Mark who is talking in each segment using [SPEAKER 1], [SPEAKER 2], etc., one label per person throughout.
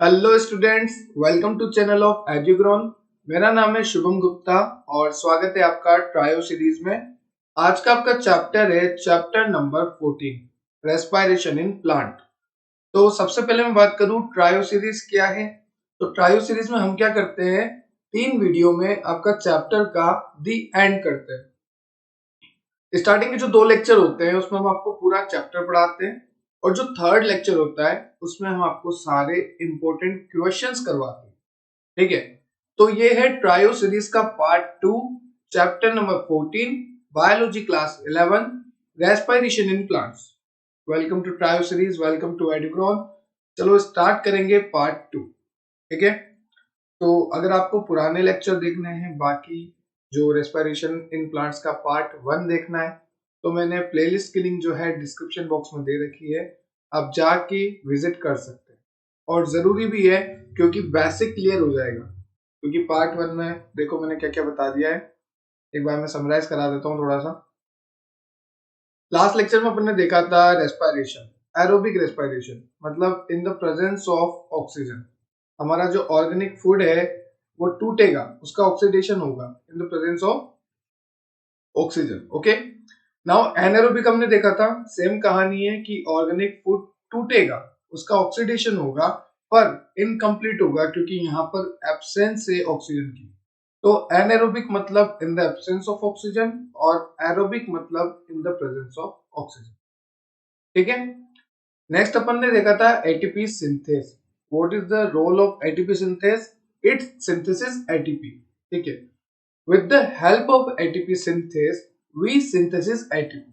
[SPEAKER 1] Hello students, welcome to channel of Edugron. मेरा नाम है शुभम गुप्ता और स्वागत है आपका ट्रायो सीरीज में। आज का आपका चैप्टर है chapter number 14, respiration in plant. तो सबसे पहले मैं बात करूं ट्रायो सीरीज क्या है। तो ट्रायो सीरीज में हम क्या करते हैं, 3 वीडियो में आपका चैप्टर का दी एंड करते हैं। स्टार्टिंग के जो 2 लेक्चर होते हैं उसमें हम आपको पूरा चैप्टर पढ़ाते हैं और जो थर्ड लेक्चर होता है उसमें हम आपको सारे इंपॉर्टेंट क्वेश्चंस करवाते हैं। ठीक है, तो ये है ट्रायो सीरीज का part 2, chapter number 14, biology class 11, respiration in plants. Welcome to trio series, welcome to Edugron. चलो स्टार्ट करेंगे पार्ट 2। ठीक है, तो अगर आपको पुराने लेक्चर देखने हैं, बाकी जो रेस्पिरेशन इन प्लांट्स का पार्ट 1 देखना है, तो मैंने प्लेलिस्ट की लिंक जो है डिस्क्रिप्शन बॉक्स में दे रखी है, आप जाके विजिट कर सकते हैं। और जरूरी भी है क्योंकि बेसिक क्लियर हो जाएगा, क्योंकि पार्ट 1 में देखो मैंने क्या क्या बता दिया है। एक बार मैं समराइज करा देता हूँ थोड़ा सा। लास्ट लेक्चर में अपन ने देखा था रेस्पिरेशन, एरोबिक रेस्पिरेशन, मतलब in the presence of oxygen. हमारा जो ऑर्गेनिक फूड है वो टूटेगा, उसका ऑक्सीडेशन होगा इन the presence of oxygen. Okay, now anaerobic हमने देखा था, सेम कहानी है कि ऑर्गेनिक फूड टूटेगा, उसका ऑक्सीडेशन होगा, पर इनकम्प्लीट होगा क्योंकि यहाँ पर एब्सेंस है ऑक्सीजन की। तो एनारोबिक मतलब in the absence of oxygen और एरोबिक मतलब in the presence of oxygen. ठीक है, नेक्स्ट अपन ने देखा था ATP synthase. What is the role of ATP synthase? It synthesis ATP. ठीक है, with the help of ATP synthase we synthesis ATP.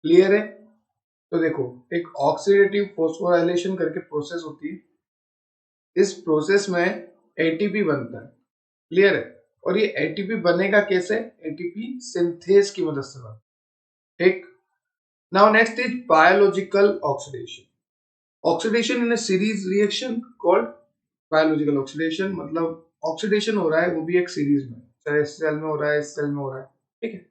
[SPEAKER 1] Clear है? तो देखो, एक ऑक्सीडेटिव फॉस्फोराइलेशन करके प्रोसेस होती है, इस प्रोसेस में एटीपी बनता है। क्लियर है? और ये एटीपी बनेगा कैसे? एटीपी सिंथेस की मदद से बनेगा। ठीक, now next is biological oxidation. Oxidation in a series reaction called biological oxidation, मतलब ऑक्सीडेशन हो रहा है वो भी एक सीरीज में, चाहे इस सेल में हो रहा है, इस सेल में हो रहा है। ठीक है,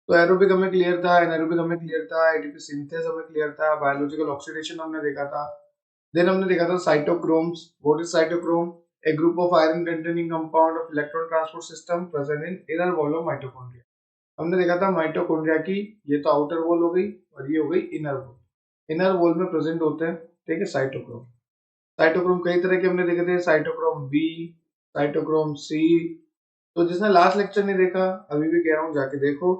[SPEAKER 1] तो एरोबिक हमें क्लियर था, एनारोबिक हमें क्लियर था, एटीपी सिंथेस हमें क्लियर था, बायोलॉजिकल ऑक्सीडेशन हमने देखा था। देन हमने देखा था cytochromes. What is cytochrome? A group of iron containing compound of electron transport system present in inner wall of mitochondria. हमने देखा था माइटोकॉन्ड्रिया की, ये तो आउटर वॉल हो गई और ये हो गई इनर वॉल। इनर वॉल में प्रेजेंट होते हैं, ठीक है, साइटोक्रोम। साइटोक्रोम कई तरह के हमने देखे थे, साइटोक्रोम बी, साइटोक्रोम सी। तो जिसने लास्ट लेक्चर नहीं देखा, अभी भी कह रहा हूँ जाके देखो,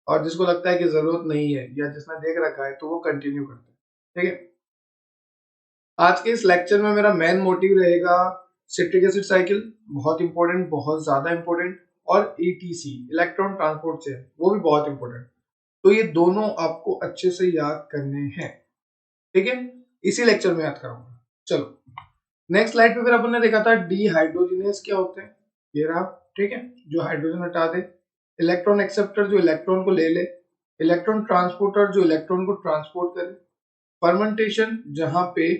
[SPEAKER 1] और जिसको लगता है कि जरूरत नहीं है या जिसने देख रखा है तो वो कंटिन्यू करते हैं। ठीक है, आज के इस लेक्चर में मेरा मेन मोटिव रहेगा सिट्रिक एसिड साइकिल, बहुत इंपॉर्टेंट, बहुत ज्यादा इंपॉर्टेंट, और ईटीसी इलेक्ट्रॉन ट्रांसपोर्ट चेन, वो भी बहुत इंपॉर्टेंट। तो ये दोनों आपको अच्छे से याद करने हैं। ठीक है, इसी लेक्चर में याद कराऊंगा। चलो नेक्स्ट स्लाइड पे फिर अपन ने देखा था डीहाइड्रोजिनेस क्या होते हैं, ये रहा। ठीक है, जो हाइड्रोजन हटा दे, इलेक्ट्रॉन एक्सेप्टर जो इलेक्ट्रॉन को ले ले, इलेक्ट्रॉन ट्रांसपोर्टर जो इलेक्ट्रॉन को ट्रांसपोर्ट करे, फर्मेंटेशन जहां पे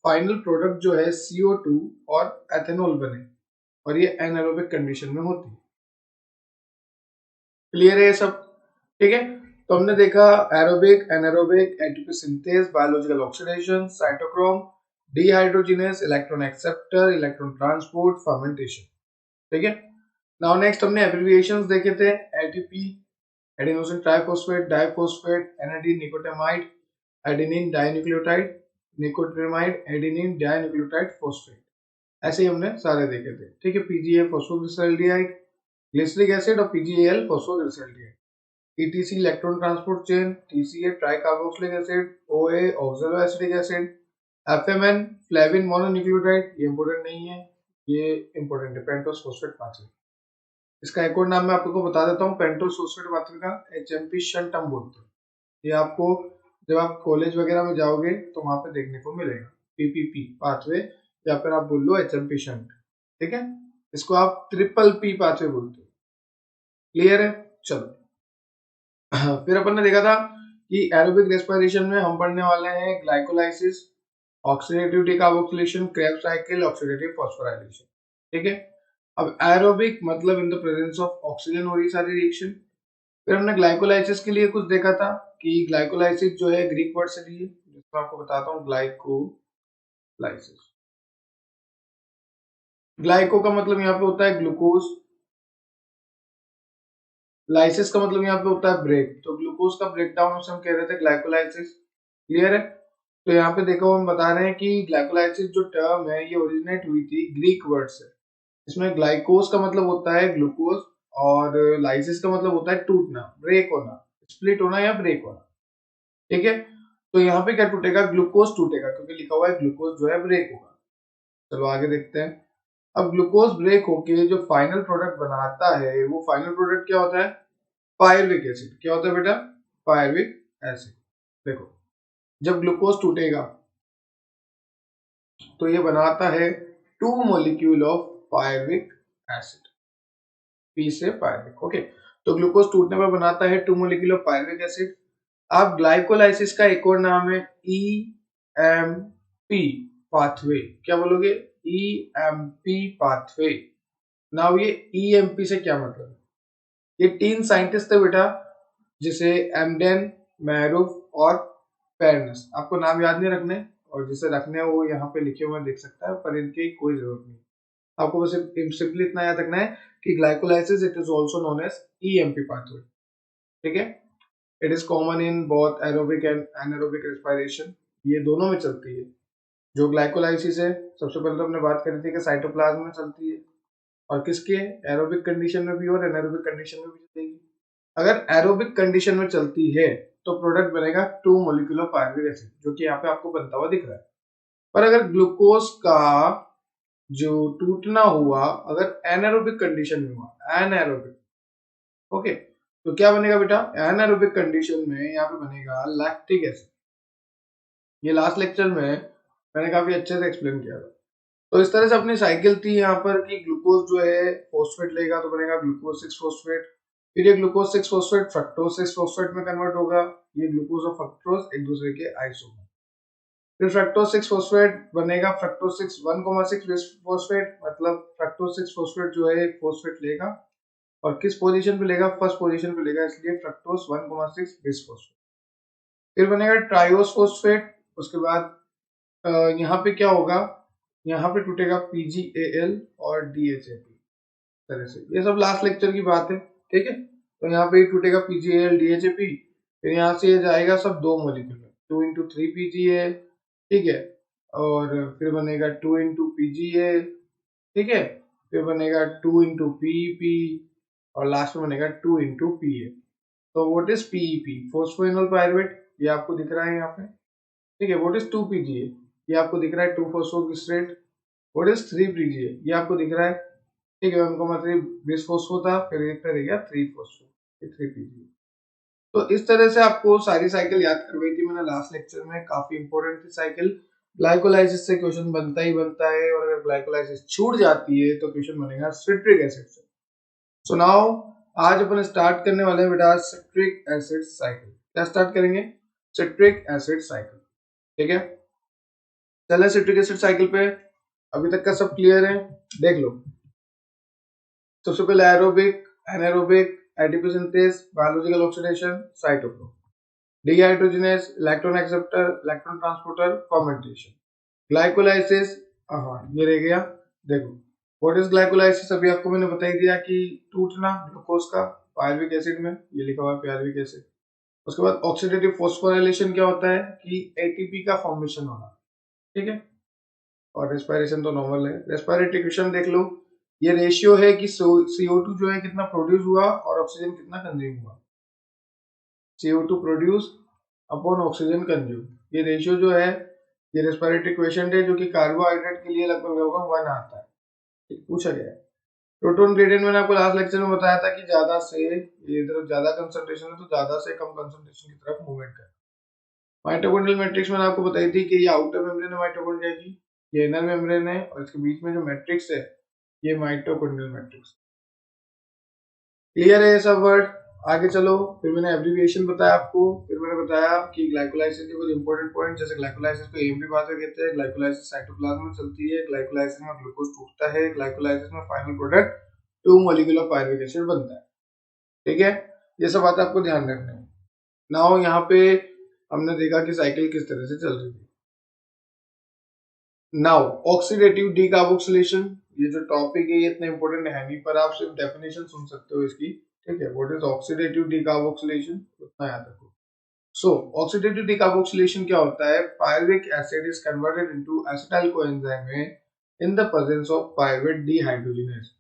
[SPEAKER 1] फाइनल प्रोडक्ट जो है CO2 और एथेनॉल बने, और ये एनारोबिक कंडीशन में होती है। क्लियर है ये सब? ठीक है, तो हमने देखा aerobic, anaerobic, ATP synthase, biological oxidation, cytochrome, dehydrogenase, electron acceptor, electron transport, fermentation. ठीक है, नाउ नेक्स्ट हमने एब्रिविएशंस देखे थे। ATP adenosine triphosphate, diphosphate, NAD nicotinamide, adenine dinucleotide, nicotinamide, adenine dinucleotide phosphate. ऐसे ही हमने सारे देखे थे। ठीक है, पीजीए फॉस्फोग्लिसराल्डिहाइड, ग्लिसरिक एसिड, और PGAL phosphoglyceraldehyde. ETC electron transport chain, TCA tricarboxylic acid, OA oxaloacetic acid, FMN flavin mononucleotide, ये इंपॉर्टेंट नहीं है, ये इंपॉर्टेंट है, पेंटोस फॉस्फेट पाथवे। इसका एक और नाम मैं आपको बता देता हूँ, पेंटोस फॉस्फेट पाथवे का एचएमपी शंट हम बोलते हैं। ये आपको जब आप कॉलेज वगैरह में जाओगे तो वहां पे देखने को मिलेगा, पीपीपी पाथवे, या फिर आप बोल लो एचएमपी शंट। ठीक है, इसको आप ट्रिपल पी पाथवे बोलते हो। क्लियर है? चलो फिर अपन ने देखा था कि एरोबिक रेस्पिरेशन में हम पढ़ने वाले हैं glycolysis, oxidative decarboxylation, Krebs cycle, oxidative phosphorylation. ठीक है, अब एरोबिक मतलब in the presence of oxygen हो रही सारी रिएक्शन। फिर हमने ग्लाइकोलाइसिस के लिए कुछ देखा था कि ग्लाइकोलाइसिस जो है ग्रीक वर्ड से ली है, जिसको आपको बताता हूँ, ग्लाइकोलाइसिस। ग्लाइको का मतलब यहाँ पे होता है ग्लूकोज, लाइसिस का मतलब यहाँ पे होता है ब्रेक, तो ग्लूकोज का ब्रेक डाउन उसे हम कह रहे थे ग्लाइकोलाइसिस। क्लियर है? तो यहाँ पे देखो हम बता रहे हैं कि ग्लाइकोलाइसिस जो टर्म है ये ओरिजिनेट हुई थी ग्रीक वर्ड से। इसमें ग्लाइकोज का मतलब होता है ग्लूकोज और लाइसिस का मतलब होता है टूटना, ब्रेक होना, स्प्लिट होना या ब्रेक होना। ठीक है, तो यहाँ पे क्या टूटेगा, ग्लूकोज टूटेगा, क्योंकि लिखा हुआ है ग्लूकोज जो है ब्रेक होगा। चलो आगे देखते हैं। अब ग्लूकोज ब्रेक होके जो फाइनल प्रोडक्ट बनाता है वो फाइनल प्रोडक्ट क्या होता है, पायरुविक एसिड। क्या होता है बेटा, पायरुविक एसिड। देखो जब ग्लूकोज टूटेगा तो ये बनाता है 2 molecule of pyruvic acid, P से पायरुविक। ओके, तो ग्लूकोज टूटने पर बनाता है 2 मॉलिक्यूल ऑफ पायरुविक एसिड। अब ग्लाइकोलाइसिस का एक और नाम है ईएमपी पाथवे। क्या बोलोगे, ईएमपी पाथवे। नाउ ये ईएमपी से क्या मतलब है, ये 3 साइंटिस्ट थे बेटा, जिसे एमडेन, मैरूफ और फेरनेस, आपको नाम याद नहीं रखने, और जिसे रखने हैं वो यहाँ पे लिखे हुए देख सकता है, पर इनकी कोई जरूरत नहीं। आपको बस सिंपली इतना याद रखना है कि glycolysis it is also known as EMP pathway. ठीक है, it is common in both aerobic and anaerobic respiration, ये दोनों में चलती है। जो ग्लाइकोलाइसिस है सबसे पहले तो हमने बात करी थी कि साइटोप्लाज्म में चलती है, और किसके, एरोबिक कंडीशन में भी और एनारोबिक कंडीशन में भी चलेगी। अगर एरोबिक कंडीशन में चलती है तो प्रोडक्ट बनेगा 2 मॉलिक्यूल ऑफ पायरुविक एसिड, जो कि यहाँ पे आपको बनता हुआ दिख रहा है। पर अगर ग्लूकोज का जो टूटना हुआ अगर एनारोबिक कंडीशन में हुआ, एनारोबिक, ओके, तो क्या बनेगा बेटा, एनारोबिक कंडीशन में यहाँ पे बनेगा लैक्टिक एसिड। ये लास्ट लेक्चर में मैंने काफी अच्छे से एक्सप्लेन किया था। तो इस तरह से अपनी साइकिल थी यहाँ पर कि ग्लूकोज जो है फॉस्फेट लेगा तो बनेगा ग्लूकोज 6 फॉस्फेट, फिर ये ग्लूकोज 6 फॉस्फेट फ्रक्टोज 6 फॉस्फेट में कन्वर्ट होगा। ये ग्लूकोज और फ्रक्टोज एक दूसरे के आइसोमर। फिर फ्रक्टोज 6 फॉस्फेट बनेगा फ्रक्टोज 6 1,6 फॉस्फेट, मतलब फ्रक्टोज 6 फॉस्फेट जो है फॉस्फेट लेगा, और किस पोजीशन पे लेगा, फर्स्ट पोजीशन पे लेगा, इसलिए फ्रक्टोज 1,6 बिस फॉस्फेट। फिर बनेगा ट्राइओस फॉस्फेट। उसके बाद यहाँ पे क्या होगा, यहाँ पे टूटेगा PgAl और DHAP। तरह से ये सब लास्ट लेक्चर की बात है। ठीक है, तो यहाँ पे टूटेगा PgAl DHAP, फिर यहाँ से ये जाएगा सब 2 मॉलिक्यूल में, 2 × 3 PGA। ठीक है, और फिर बनेगा 2 × PGA। ठीक है, फिर बनेगा 2 × PEP, और लास्ट में बनेगा 2 × PA। तो what is PEP, phosphoenol pyruvate, ये आपको दिख रहा है यहाँ पे। ठीक है, व्हाट इज 2 PGA, ये आपको दिख रहा है 2-फॉस्फोग्लिसरेट। व्हाट इज 3 PGA, ये आपको दिख रहा है। ठीक है, उनको मतलब बिसफॉस्फो था, फिर एक रह गया 3-फॉस्फो, 3 PGA। तो इस तरह से आपको सारी साइकिल याद करवाई थी मैंने लास्ट लेक्चर में, काफी इंपॉर्टेंट थी साइकिल। ग्लाइकोलाइसिस से क्वेश्चन बनता ही बनता है, और अगर ग्लाइकोलाइसिस छूट जाती है तो क्वेश्चन बनेगा सिट्रिक एसिड से। सो नाउ आज अपन स्टार्ट करने वाले हैं बेटा सिट्रिक एसिड साइकिल। क्या स्टार्ट करेंगे, सिट्रिक एसिड साइकिल। ठीक है, चले सिट्रिक एसिड साइकिल पे। अभी तक का सब क्लियर है, देख लो। सबसे पहले aerobic, anaerobic, ATP synthase, biological oxidation, cytochrome, dehydrogenase, electron acceptor, electron transporter, fermentation, glycolysis. हाँ ये रह गया। देखो व्हाट इज ग्लाइकोलाइसिस, अभी आपको मैंने बता ही दिया कि टूटना ग्लूकोज का पायरुविक एसिड में, ये लिखा हुआ है पायरुविक एसिड। उसके बाद ऑक्सीडेटिव फोस्फोराइलेशन क्या होता है कि एटीपी का फॉर्मेशन होना। ठीक है, और रेस्पिरेशन तो नॉर्मल है। रेस्पिरेटरी इक्वेशन देख लो, ये रेशियो है कि CO2 जो है कितना प्रोड्यूस हुआ और ऑक्सीजन कितना कंज्यूम हुआ। CO2 produce upon oxygen consume, ये रेशियो जो है ये रेस्पिरेटरी इक्वेशन है, जो कि कार्बोहाइड्रेट के लिए लगभग लगभग 1 आता है। पूछा गया है। प्रोटॉन ग्रेडियंट मैंने आपको लास्ट लेक्चर में बताया था कि ज्यादा से ये इधर ज्यादा कंसंट्रेशन है तो ज्यादा से कम कंसंट्रेशन की तरफ मूवमेंट कर। माइटोकॉन्ड्रियल मैट्रिक्स मैंने आपको बताई थी कि ये आउटर मेम्ब्रेन है माइटोकॉन्ड्रिया की, ये इनर मेम्ब्रेन है, और इसके बीच में जो मैट्रिक्स है ये माइटोकॉन्ड्रियल मैट्रिक्स। क्लियर है ये सब वर्ड? आगे चलो, फिर मैंने एब्रिविएशन बताया आपको, फिर मैंने बताया कि ग्लाइकोलाइसिस के कुछ इंपॉर्टेंट पॉइंट, जैसे ग्लाइकोलाइसिस को एएमपी पाथवे कहते हैं, ग्लाइकोलाइसिस साइटोप्लाज्म में चलती है, ग्लाइकोलाइसिस में ग्लूकोज टूटता है, ग्लाइकोलाइसिस में final product 2 molecule of pyruvic acid बनता है। ठीक है, ये सब बातें आपको ध्यान रखना है। नाउ यहाँ पे हमने देखा कि साइकिल किस तरह से चल रही है। नाउ ऑक्सीडेटिव डीकार्बोक्सिलेशन, ये जो टॉपिक है ये इतना इंपॉर्टेंट है नहीं, पर आप सिर्फ डेफिनेशन सुन सकते हो इसकी, ठीक है। व्हाट इज ऑक्सीडेटिव डिकार्बोक्सिलेशन, उतना याद रखो। सो ऑक्सीडेटिव डिकार्बोक्सिलेशन क्या होता है? Pyruvic acid is converted into acetyl coenzyme in the presence of pyruvate dehydrogenase.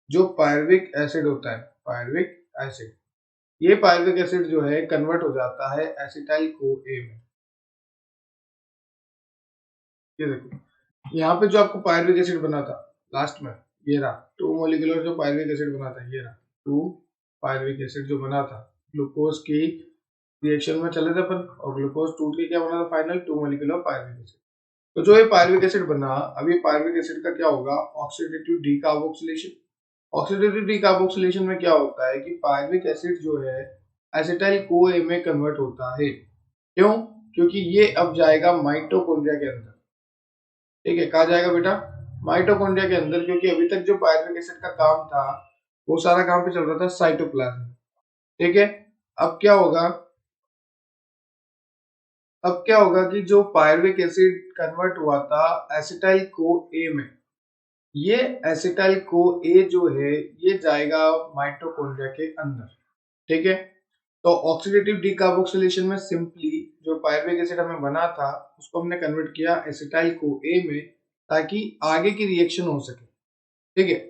[SPEAKER 1] जो पायरुविक एसिड होता है, पायरुविक एसिड, ये पायरुविक एसिड जो है कन्वर्ट हो जाता है एसिटाइल कोए में। ये देखो, यहाँ पे जो आपको पायरुविक एसिड बना था लास्ट में, ये रहा 2 मोलिकुलर जो पायरुविक एसिड बना था, ये रहा 2 पायरुविक एसिड जो बना था ग्लूकोज की रिएक्शन में चले थे अपन, और ग्लूकोज टूट के क्या बना था फाइनल 2 मोलिकुलर पायरुविक एसिड। तो जो ये पायरुविक एसिड बना, अब ये पायरुविक एसिड का क्या होगा? Oxidative decarboxylation. ऑक्सीडेटिव डिकार्बोक्सिलेशन में क्या होता है कि पायरुविक एसिड जो है एसिटाइल कोए में कन्वर्ट होता है। क्यों? क्योंकि ये अब जाएगा माइटोकॉन्ड्रिया के अंदर, ठीक है। कहा जाएगा बेटा? माइटोकॉन्ड्रिया के अंदर, क्योंकि अभी तक जो पायरुविक एसिड का काम था वो सारा काम पे चल रहा था साइटोप्लाज्म, ठीक है। अब क्या होगा? अब क्या होगा कि जो पायरुविक एसिड कन्वर्ट हुआ था एसिटाइल को ए में, ये एसिटाइल को ए जो है ये जाएगा माइटोकॉन्ड्रिया के अंदर, ठीक है। तो ऑक्सीडेटिव डिकार्बोक्सिलेशन में सिंपली जो पायरुविक एसिड हमें बना था उसको हमने कन्वर्ट किया एसिटाइल को ए में, ताकि आगे की रिएक्शन हो सके, ठीक है।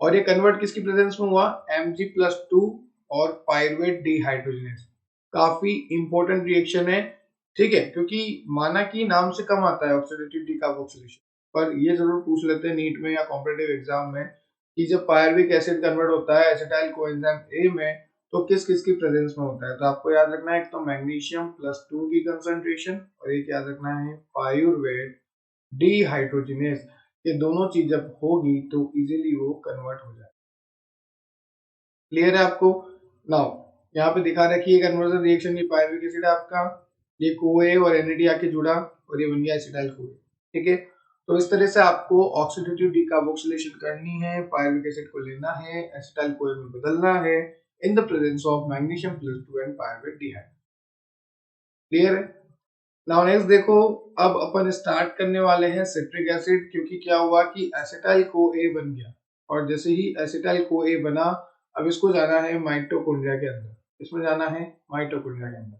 [SPEAKER 1] और ये कन्वर्ट किसकी प्रेजेंस में हुआ? Mg+2 और पायरुवेट डिहाइड्रोजिनेज। काफी इंपॉर्टेंट रिएक्शन है, ठीक है, क्योंकि माना कि नाम से कम आता है ऑक्सीडेटिव डिकार्बोक्सिलेशन, पर ये जरूर पूछ लेते हैं नीट में या कॉम्पिटिटिव एग्जाम में कि जब पायरुविक एसिड कन्वर्ट होता है एसिटाइल कोएंजाइम ए में तो किस किस की प्रेजेंस में होता है। तो आपको याद रखना है, एक तो मैग्नीशियम+2 की कंसंट्रेशन, और एक याद रखना है पायरुवेट डिहाइड्रोजिनेज। ये दोनों चीज जब होगी तो इजीली वो कन्वर्ट हो जाए। क्लियर है आपको? नाउ यहाँ पे दिखा रखी है कन्वर्जन रिएक्शन, ये पायरुविक एसिड है आपका, ये कोए और एनएडी आके जुड़ा और ये बन गया एसिटाइल कोए, ठीक है। तो इस तरह से आपको ऑक्सीडेटिव डिकार्बोक्सिलेशन करनी है, पायरुविक एसिड को लेना है, एसिटाइल कोए में बदलना है in the presence of magnesium and pyruvate dehydrogenase. Clear है? नाउ नेक्स्ट देखो, अब अपन स्टार्ट करने वाले हैं सिट्रिक एसिड, क्योंकि क्या हुआ कि एसिटाइल को ए बन गया, और जैसे ही एसिटाइल को ए बना अब इसको जाना है माइटोकॉन्ड्रिया के अंदर, इसमें जाना है माइटोकॉन्ड्रिया के अंदर।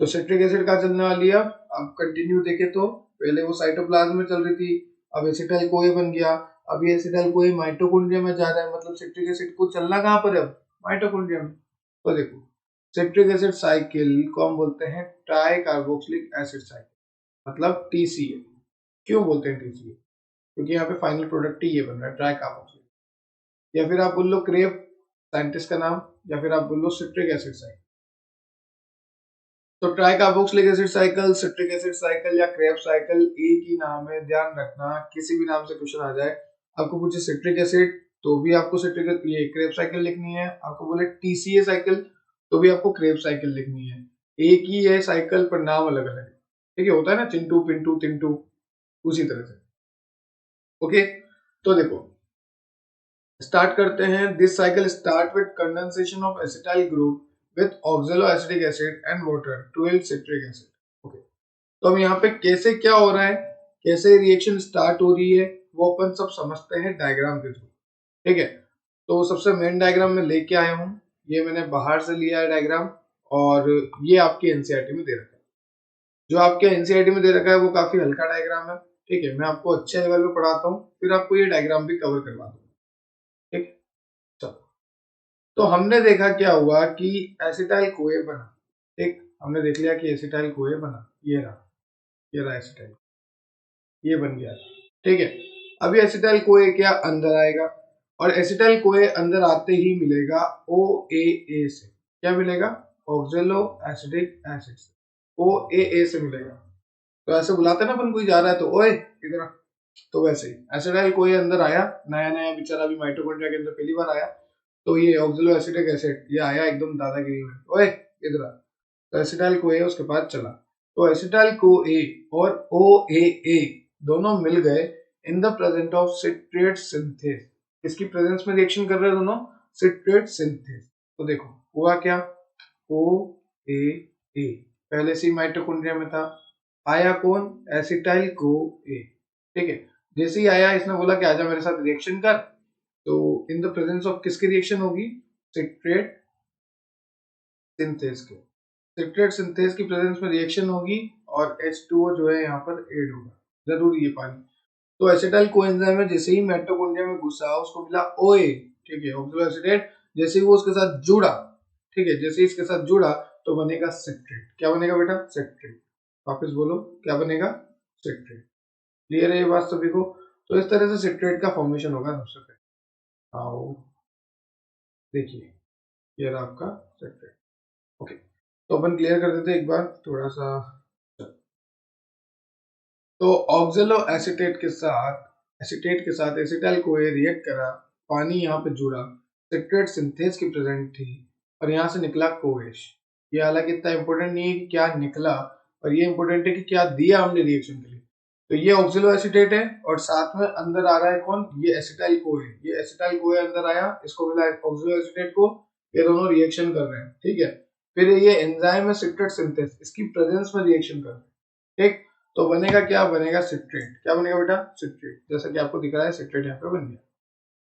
[SPEAKER 1] तो सिट्रिक एसिड का चलने वाली है। अब कंटिन्यू देखे तो पहले वो साइटोप्लाज्म में चल रही थी, अब एसिटाइल को ए बन गया, अब ये एसिटाइल को ए माइटोकॉन्ड्रिया में जा रहा है, मतलब सिट्रिक एसिड को चलना कहाँ पर है? अब माइटोकॉन्ड्रिया में। तो देखो, सिट्रिक एसिड साइकिल को हम बोलते हैं ट्राई कार्बोक्सिलिक एसिड साइकिल, मतलब TCA। क्यों बोलते हैं TCA? क्योंकि यहाँ पे फाइनल प्रोडक्ट ही ये बन रहा है, ट्राई कार्बोक्सिलिक। या फिर आप बोल लो क्रेव, साइंटिस्ट का नाम, या फिर आप बोल लो सिट्रिक एसिड साइकिल। तो try carboxylic acid cycle, citric acid cycle या क्रेव साइकिल एक ही नाम है, ध्यान रखना। किसी भी नाम से क्वेश्चन आ जाए, आपको पूछे सिट्रिक एसिड तो भी आपको सिट्रिक ये क्रेव साइकिल लिखनी है, आपको बोले TCA साइकिल तो भी आपको क्रेव साइकिल लिखनी है। एक ही है साइकिल पर नाम अलग अलग है, ठीक है। होता है ना चिंटू पिंटू तिंटू, उसी तरह से। ओके, तो देखो स्टार्ट करते हैं। This cycle start with condensation of acetyl group with oxaloacetic acid and water to yield citric acid. Okay, तो हम यहाँ पे कैसे क्या हो रहा है, कैसे रिएक्शन स्टार्ट हो रही है, वो अपन सब समझते हैं डायग्राम के थ्रू, ठीक है। तो सबसे मेन डायग्राम में लेके आया हूँ, ये मैंने बाहर से लिया है डायग्राम, और ये आपके एनसीईआरटी में दे रखा है। जो आपके एनसीईआरटी में दे रखा है वो काफी हल्का डायग्राम है, ठीक है। मैं आपको अच्छे लेवल पे पढ़ाता हूँ, फिर आपको ये डायग्राम भी कवर करवा दूंगा, ठीक है। चलो, तो हमने देखा क्या हुआ कि एसिटाइल कोए बना, ठीक। हमने देख लिया कि एसिटाइल कोए बना, ये रहा एसिटाइल, ये बन गया, ठीक है। अभी एसिटाइल कोए क्या अंदर आएगा, और एसिटाइल कोए अंदर आते ही मिलेगा OAA से। क्या मिलेगा? ऑक्सैलो एसिटिक एसिड से, OAA से मिलेगा। तो ऐसे बुलाते ना अपन, कोई जा रहा है तो ओए इधर आ। तो वैसे ही एसिटाइल कोई अंदर आया, नया नया बेचारा भी माइटोकॉन्ड्रिया के अंदर पहली बार आया, तो ये ऑक्सैलो एसिटिक एसिड ये आया एकदम दादागिरी में, ओए इधर आ। तो एसिटाइल को ए उसके बाद चला, तो एसिटाइल को ए और OAA दोनों मिल गए in the present of citrate synthase. इसकी प्रेजेंस में रिएक्शन कर रहे हैं दोनों, सिट्रेट सिंथेस। तो देखो हुआ क्या, OAA पहले से माइटोकॉन्ड्रिया में था, आया कौन? एसिटाइल को ए, ठीक है। जैसे ही आया इसने बोला कि आजा मेरे साथ रिएक्शन कर, तो इन द प्रेजेंस ऑफ किसकी रिएक्शन होगी, सिट्रेट सिंथेस के, सिट्रेट सिंथेस की प्रेजेंस में रिएक्शन होगी और H2O जो है यहाँ पर ऐड होगा, जरूरी है पानी। तो एसिटाइल कोएंजाइम में जैसे ही माइटोकॉन्ड्रिया में घुसा उसको मिला OA, ठीक है, ऑक्सलो एसिटेट, जैसे ही वो उसके साथ जुड़ा, ठीक है, जैसे ही इसके साथ जुड़ा तो बनेगा सिट्रेट। क्या बनेगा बेटा, सिट्रेट। वापस बोलो क्या बनेगा, सिट्रेट। क्लियर है ये बात सभी को। तो इस तरह से सिट्रेट का फॉर्मेशन होगा सबसे पहले। आओ देखिए ये रहा आपका सिट्रेट। ओके, तो अपन क्लियर कर देते एक बार थोड़ा सा। तो ऑक्जेलो एसिटेट के साथ एसिटाइल को रिएक्ट करा, पानी यहाँ पे जुड़ा, सिट्रेट सिंथेस की प्रेजेंट थी और यहाँ से निकला कोएश। ये हालांकि इतना इंपॉर्टेंट नहीं है कि क्या निकला, और ये इंपॉर्टेंट है कि क्या दिया हमने रिएक्शन के लिए। तो ये ऑक्जेलो एसिटेट है और साथ में अंदर आ रहा है कौन, ये एसिटाइल कोए, ये एसिटाइल कोए अंदर आया, इसको मिला ऑक्जेलो एसिटेट को, ये दोनों रिएक्शन कर रहे हैं, ठीक है। फिर ये एंजाइम है सिट्रेट सिंथेस, इसकी प्रेजेंस में रिएक्शन कर रहे हैं, ठीक। तो बनेगा क्या, बनेगा सिट्रेट। क्या बनेगा बेटा, सिट्रेट, जैसा कि आपको दिख रहा है सिट्रेट यहाँ पे बन गया,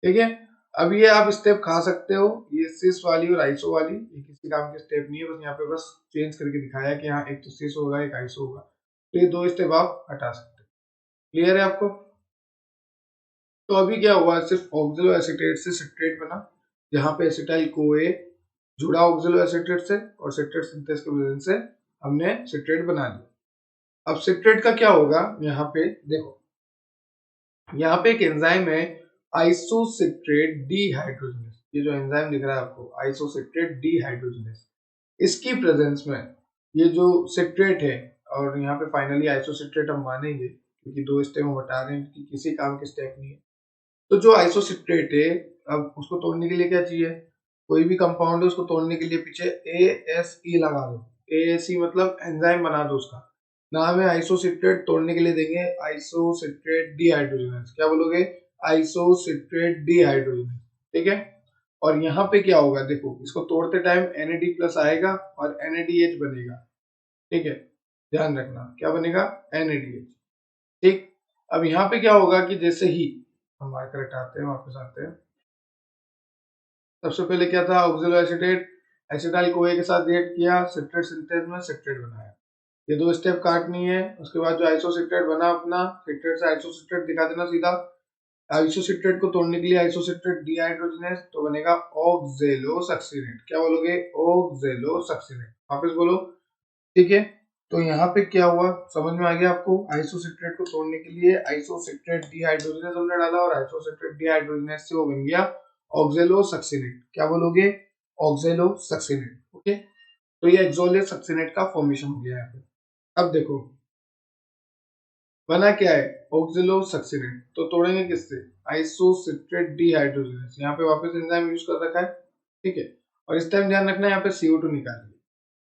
[SPEAKER 1] ठीक है। अब ये आप स्टेप खा सकते हो, ये सिस वाली और आइसो वाली, ये किसी काम के स्टेप नहीं है, बस यहाँ पे बस चेंज करके दिखाया कि हाँ एक तो सिस होगा एक आइसो होगा, तो ये दो स्टेप आप हटा सकते हो। क्लियर है आपको। तो अभी क्या हुआ, सिर्फ ऑक्जेलो एसिटेट से सिट्रेट बना, जहाँ पे एसिटाइल कोए जुड़ा ऑक्जेलो एसिटेट से और सिट्रेट सिंथेस की वजह से हमने सिट्रेट बना लिया। अब सिट्रेट का क्या होगा, यहाँ पे देखो, यहाँ पे एक एंजाइम है आइसोसिट्रेट डीहाइड्रोजिनेस, ये जो एंजाइम दिख रहा है आपको आइसोसिट्रेट डीहाइड्रोजिनेस, इसकी प्रेजेंस में ये जो सिट्रेट है, और यहाँ पे फाइनली आइसोसिट्रेट हम मानेंगे क्योंकि दो स्टेप हम हटा रहे हैं कि किसी काम के स्टेप नहीं है। तो जो आइसोसिट्रेट है, अब उसको तोड़ने के लिए क्या चाहिए, कोई भी कंपाउंड है उसको तोड़ने के लिए पीछे ASE लगा दो, ASE मतलब एंजाइम बना दो उसका नाम है आइसोसिट्रेट, तोड़ने के लिए देंगे आइसोसिट्रेट डीहाइड्रोजिनेस। क्या बोलोगे, आइसोसिट्रेट डीहाइड्रोजिनेस, ठीक है। और यहाँ पे क्या होगा, देखो इसको तोड़ते टाइम NAD प्लस आएगा और NADH बनेगा, ठीक है, ध्यान रखना क्या बनेगा, NADH, ठीक। अब यहाँ पे क्या होगा कि जैसे ही हम मार्कर हटाते हैं वापस आते हैं, सबसे पहले क्या था, ऑक्जेलो एसिटेट एसिटाइल कोए के साथ रिएक्ट किया, सिट्रेट सिंथेस में सिट्रेट बनाया, ये दो स्टेप काटनी है। उसके बाद जो आइसोसिट्रेट बना अपना, सिट्रेट से आइसोसिट्रेट दिखा देना सीधा, आइसोसिट्रेट को तोड़ने के लिए आइसोसिट्रेट डीहाइड्रोजिनेस, तो बनेगा ऑक्जेलो सक्सिनेट। क्या बोलोगे, ऑक्जेलो सक्सिनेट, वापस बोलो, ठीक है। तो यहाँ पे क्या हुआ समझ में आ गया आपको, आइसोसिट्रेट को तोड़ने के लिए आइसोसिट्रेट डीहाइड्रोजिनेस हमने डाला और आइसोसिट्रेट डीहाइड्रोजिनेस से वो बन गया ऑक्जेलो सक्सिनेट। क्या बोलोगे, ऑक्जेलो सक्सिनेट, ओके। तो ये एक्सोलो सक्सिनेट का फॉर्मेशन हो गया यहाँ पे। अब देखो बना क्या है, ऑक्जेलो सक्सिनेट, तो तोड़ेंगे किससे, आइसोसिट्रेट डीहाइड्रोजिनेस, यहाँ पे वापस एंजाइम यूज कर रखा है, ठीक है। और इस टाइम ध्यान रखना है यहाँ पे CO2 निकालिए,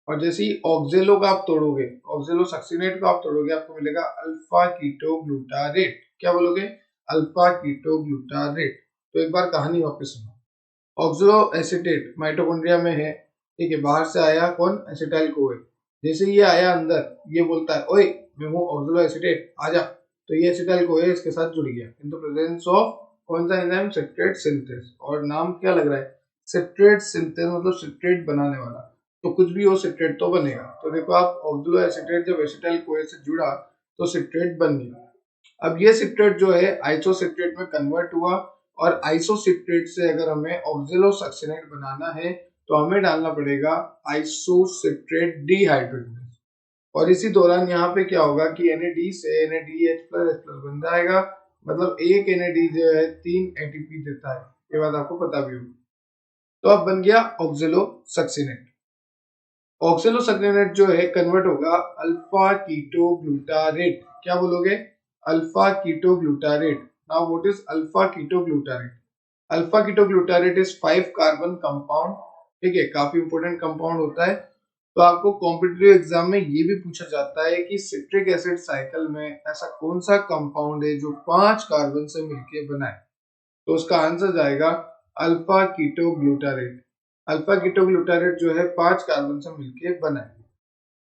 [SPEAKER 1] और जैसे ही ऑक्जेलो का आप तोड़ोगे, ऑक्जेलो सक्सिनेट को आप तोड़ोगे, आपको मिलेगा अल्फा कीटो ग्लूटारेट। क्या बोलोगे, अल्फा कीटो ग्लूटारेट। तो एक बार कहानी वापस सुनो, ऑक्जेलो एसिटेट माइटोकॉन्ड्रिया में है, ठीक है, बाहर से आया कौन, एसिटाइल कोए, जैसे ये आया अंदर, ये बोलता है ओए मैं हूँ ऑक्जेलो एसिटेट आजा, तो ये एसिटाइल कोए इसके साथ जुड़ गया इन द प्रेजेंस ऑफ कौन सा एंजाइम, सिट्रेट सिंथेस। और नाम क्या लग रहा है, सिट्रेट सिंथेस मतलब सिट्रेट बनाने वाला, तो कुछ भी हो सिट्रेट तो बनेगा। तो देखो आप ऑक्जेलो एसिटेट जब एसिटाइल कोए से जुड़ा तो सिट्रेट बन गया। अब ये सिट्रेट जो है आइसोसिट्रेट में कन्वर्ट हुआ, और आइसोसिट्रेट से अगर हमें ऑक्जेलो सक्सिनेट बनाना है तो हमें डालना पड़ेगा आइसोसिट्रेट डीहाइड्रोजिनेस। और इसी दौरान यहाँ पे क्या होगा कि NAD से NADH प्लस H प्लस बन जाएगा, मतलब एक NAD जो है 3 ATP देता है, ये बात आपको पता भी होगी। तो अब बन गया ऑक्जेलो सक्सिनेट। ऑक्जेलो सक्सिनेट जो है कन्वर्ट होगा अल्फा कीटो ग्लूटारेट। क्या बोलोगे, alpha ketoglutarate. Now what is alpha ketoglutarate, alpha ketoglutarate is 5 carbon compound, ठीक है, काफी इंपोर्टेंट कंपाउंड होता है। तो आपको कॉम्पिटिटिव एग्जाम में ये भी पूछा जाता है कि सिट्रिक एसिड साइकिल में ऐसा कौन सा कंपाउंड है जो 5 कार्बन से मिलकर बना है, तो उसका आंसर जाएगा alpha ketoglutarate. Alpha ketoglutarate जो है 5 कार्बन से मिलकर बना है,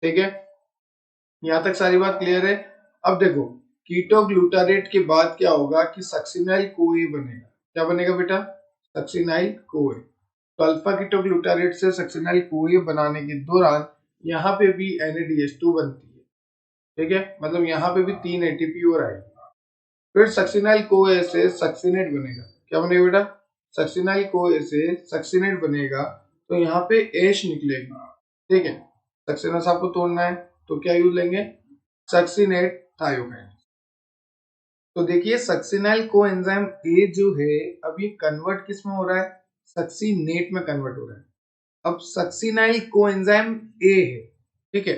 [SPEAKER 1] ठीक है। यहाँ तक सारी बात क्लियर है। अब देखो कीटोग्लूटारेट के बाद क्या होगा कि सक्सिनाइल कोए बनेगा। क्या बनेगा बेटा? सक्सिनाइल कोए। तो अल्फा कीटोग्लूटारेट से सक्सिनाइल कोए बनाने के दौरान यहाँ पे भी NADH2 बनती है। ठीक है, मतलब यहाँ पे भी 3 ATP और आएगी। फिर सक्सिनाइल कोए से सक्सिनेट बनेगा। क्या बनेगा बेटा? सक्सिनाइल कोए से सक्सिनेट बनेगा। तो यहाँ पे एश निकलेगी। ठीक है, सक्सेनस आपको तोड़ना है तो क्या यूज लेंगे? सक्सिनेट थायोकाइनेस। तो देखिए सक्सिनाइल कोएंजाइम ए जो है अब ये कन्वर्ट किस में हो रहा है? सक्सिनेट में कन्वर्ट हो रहा है। अब सक्सिनाइल कोएंजाइम ए है, ठीक है,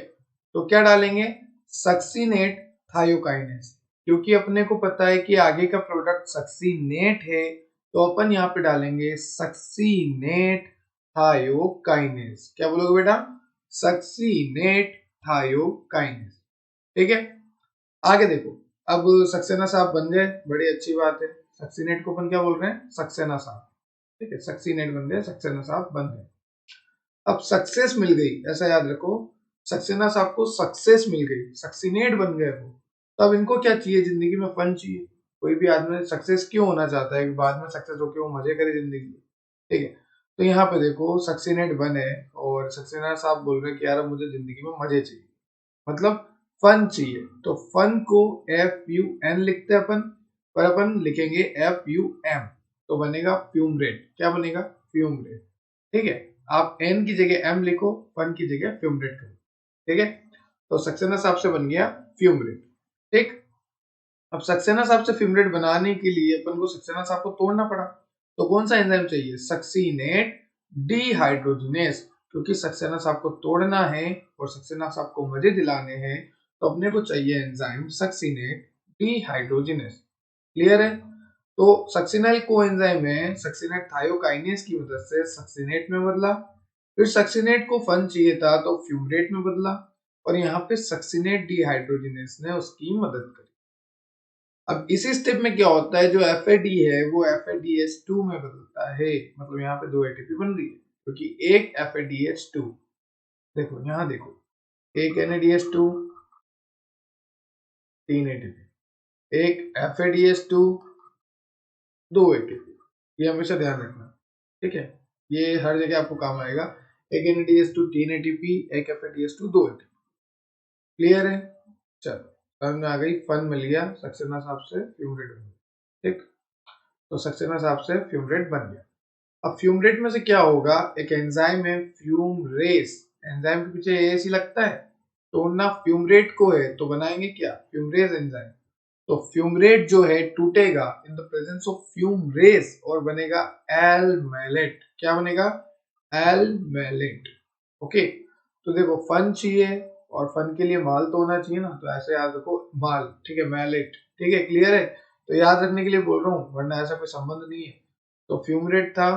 [SPEAKER 1] तो क्या डालेंगे? सक्सिनेट थायोकाइनेस। क्योंकि अपने को पता है कि आगे का प्रोडक्ट सक्सिनेट है तो अपन यहाँ पे डालेंगे सक्सिनेट थायोकाइनेस। क्या बोलोगे बेटा? सक्सिनेट थायोकाइनेस। ठीक है, आगे देखो। अब सक्सेना साहब बन गए, बड़ी अच्छी बात है। सक्सिनेट को अपन क्या बोल रहे हैं? सक्सेना साहब। ठीक है, सक्सिनेट बन गए, सक्सेना साहब बन गए। अब सक्सेस मिल गई, ऐसा याद रखो, सक्सेना साहब को सक्सेस मिल गई, सक्सिनेट बन गए वो। तो अब इनको क्या चाहिए? जिंदगी में फन चाहिए। कोई भी आदमी सक्सेस क्यों होना चाहता है कि बाद में सक्सेस होकर वो मजे करे जिंदगी में। ठीक है, तो यहाँ पे देखो सक्सिनेट बने और सक्सेना साहब बोल रहे हैं कि यार मुझे जिंदगी में मजे चाहिए, मतलब फन चाहिए। तो फन को FUN लिखते हैं अपन, पर अपन लिखेंगे FUM, तो बनेगा फ्यूमरेट। क्या बनेगा? फ्यूमरेट। ठीक है, आप N की जगह M लिखो, फन की जगह फ्यूमरेट करो। ठीक है, तो सक्सेना साहब से बन गया फ्यूमरेट। ठीक, अब सक्सेना साहब से फ्यूमरेट बनाने के लिए अपन को सक्सेना साहब को तोड़ना पड़ा। तो कौन सा एंजाइम चाहिए? Succinate dehydrogenase. क्योंकि सक्सेना साहब को तोड़ना है और सक्सेना साहब को मजे दिलाने हैं तो अपने को चाहिए एंजाइम सक्सिनेट डिहाइड्रोजिनेस। क्लियर है? तो सक्सिनाइल कोएंजाइम है, सक्सिनेट थायोकाइनेस की मदद से सक्सिनेट में बदला। फिर सक्सिनेट को फन चाहिए था तो फ्यूमरेट में बदला और यहाँ पे सक्सिनेट डिहाइड्रोजिनेस ने उसकी मदद करी। अब इसी स्टेप में क्या होता है? जो FAD है वो FADH2 में बदलता है, मतलब यहाँ पे 2 ATP बन रही है क्योंकि एक FADH2। देखो यहाँ देखो, एक NADH2 3 ATP, एक FADH2 2 ATP। ये हमेशा ध्यान रखना, ठीक है, ये हर जगह आपको काम आएगा। एक NADH2 3 ATP, एक FADH2 2 ATP। क्लियर है? चलो समझ में आ गई। फन मिल गया, सक्सेना साहब से फ्यूमरेट बन गया। ठीक, तो सक्सेना साहब से फ्यूमरेट बन गया। अब फ्यूमरेट में से क्या होगा? एक एंजाइम है फ्यूमरेस। एंजाइम के पीछे एस ही लगता है, तोड़ना फ्यूमरेट को है तो बनाएंगे क्या? फ्यूमरेस एंजाइम। तो फ्यूमरेट जो है टूटेगा इन द प्रेजेंस ऑफ फ्यूमरेस और बनेगा एल्मेलेट। क्या बनेगा? एल्मेलेट। ओके, तो देखो फन चाहिए और फन के लिए माल तो होना चाहिए ना, तो ऐसे याद रखो माल। ठीक है, मैलेट। ठीक है, क्लियर है? तो याद रखने के लिए बोल रहा हूँ वरना ऐसा कोई संबंध नहीं है। तो फ्यूमरेट था,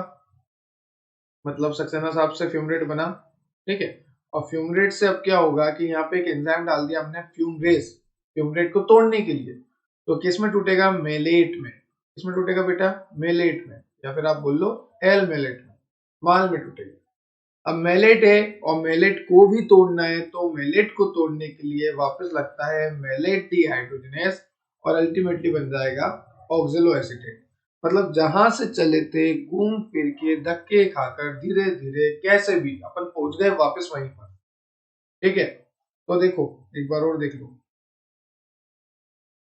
[SPEAKER 1] मतलब सक्सेना साहब से फ्यूमरेट बना। ठीक है, और फ्यूमरेट से अब क्या होगा कि यहाँ पे एक एंजाइम डाल दिया हमने फ्यूमरेस, फ्यूमरेट को तोड़ने के लिए। तो किस में टूटेगा? मेलेट में। किसमें टूटेगा बेटा? मेलेट में, या फिर आप बोल लो एल मेलेट में, माल में टूटेगा। अब मेलेट है और मेलेट को भी तोड़ना है, तो मेलेट को तोड़ने के लिए वापस लगता है मेलेट डिहाइड्रोजिनेस और अल्टीमेटली बन जाएगा ऑक्जेलो एसीटेट। मतलब जहां से चले थे घूम फिर के धक्के खाकर धीरे धीरे कैसे भी अपन पहुंच गए वापस वहीं पर। ठीक है, तो देखो एक बार और देख लो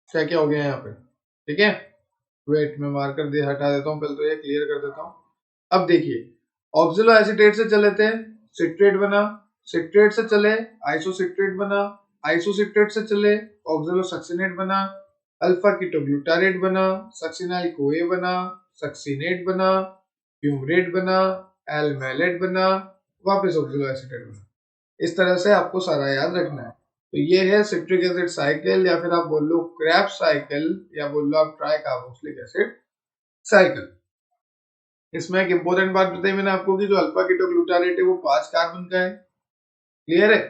[SPEAKER 1] क्या क्या हो गया यहाँ पे। ठीक है, वेट में मार्कर दे हटा देता हूँ, पहले तो ये क्लियर कर देता हूँ। अब देखिए, ऑक्सिलो एसीटेट से चले थे, सिट्रेट बना, सिट्रेट से चले आइसोसिट्रेट बना, आइसोसिट्रेट से चले ऑक्सिलो सक्सिनेट बना, अल्फा कीटोग्लूटारेट बना, सक्सिनाइल कोए बना, सक्सिनेट बना, फ्यूमरेट बना, एल्मेलेट बना, वापस ऑक्सिलो एसीटेट बना। इस तरह से आपको सारा याद रखना है। तो ये है सिट्रिक एसिड साइकिल, या फिर आप बोल लो क्रैब साइकिल, या बोल लो आप ट्राई कार्बोक्सिलिक एसिड साइकिल। इसमें एक इंपॉर्टेंट बात बताई मैंने आपको कि जो अल्फा कीटोग्लूटारेट है वो 5 कार्बन का है। क्लियर है?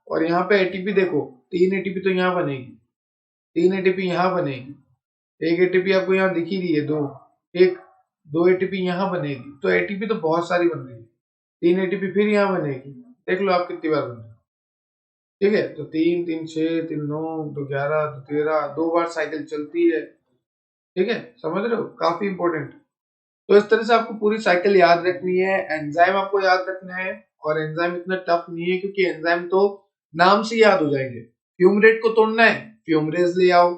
[SPEAKER 1] और यहाँ पे एटीपी देखो, 3 एटीपी तो यहाँ बनेगी, 3 एटीपी यहाँ बनेगी, एक एटीपी आपको यहाँ दिख ही रही है, एक 2 एटीपी यहाँ बनेगी। तो एटीपी तो बहुत सारी बन रही है, 3 एटीपी फिर यहाँ बनेगी। देख लो आप कितनी बार बन रही है। ठीक है, तो 3 3 6 3 9 2 11 2 13 2 बार साइकिल चलती है। ठीक है, समझ रहे हो, काफी इंपॉर्टेंट। तो इस तरह से आपको पूरी साइकिल याद रखनी है, एंजाइम आपको याद रखना है। और एंजाइम इतना टफ नहीं है क्योंकि एंजाइम तो नाम से याद हो जाएंगे। फ्यूम रेट को तोड़ना है, फ्यूम रेज ले आओ।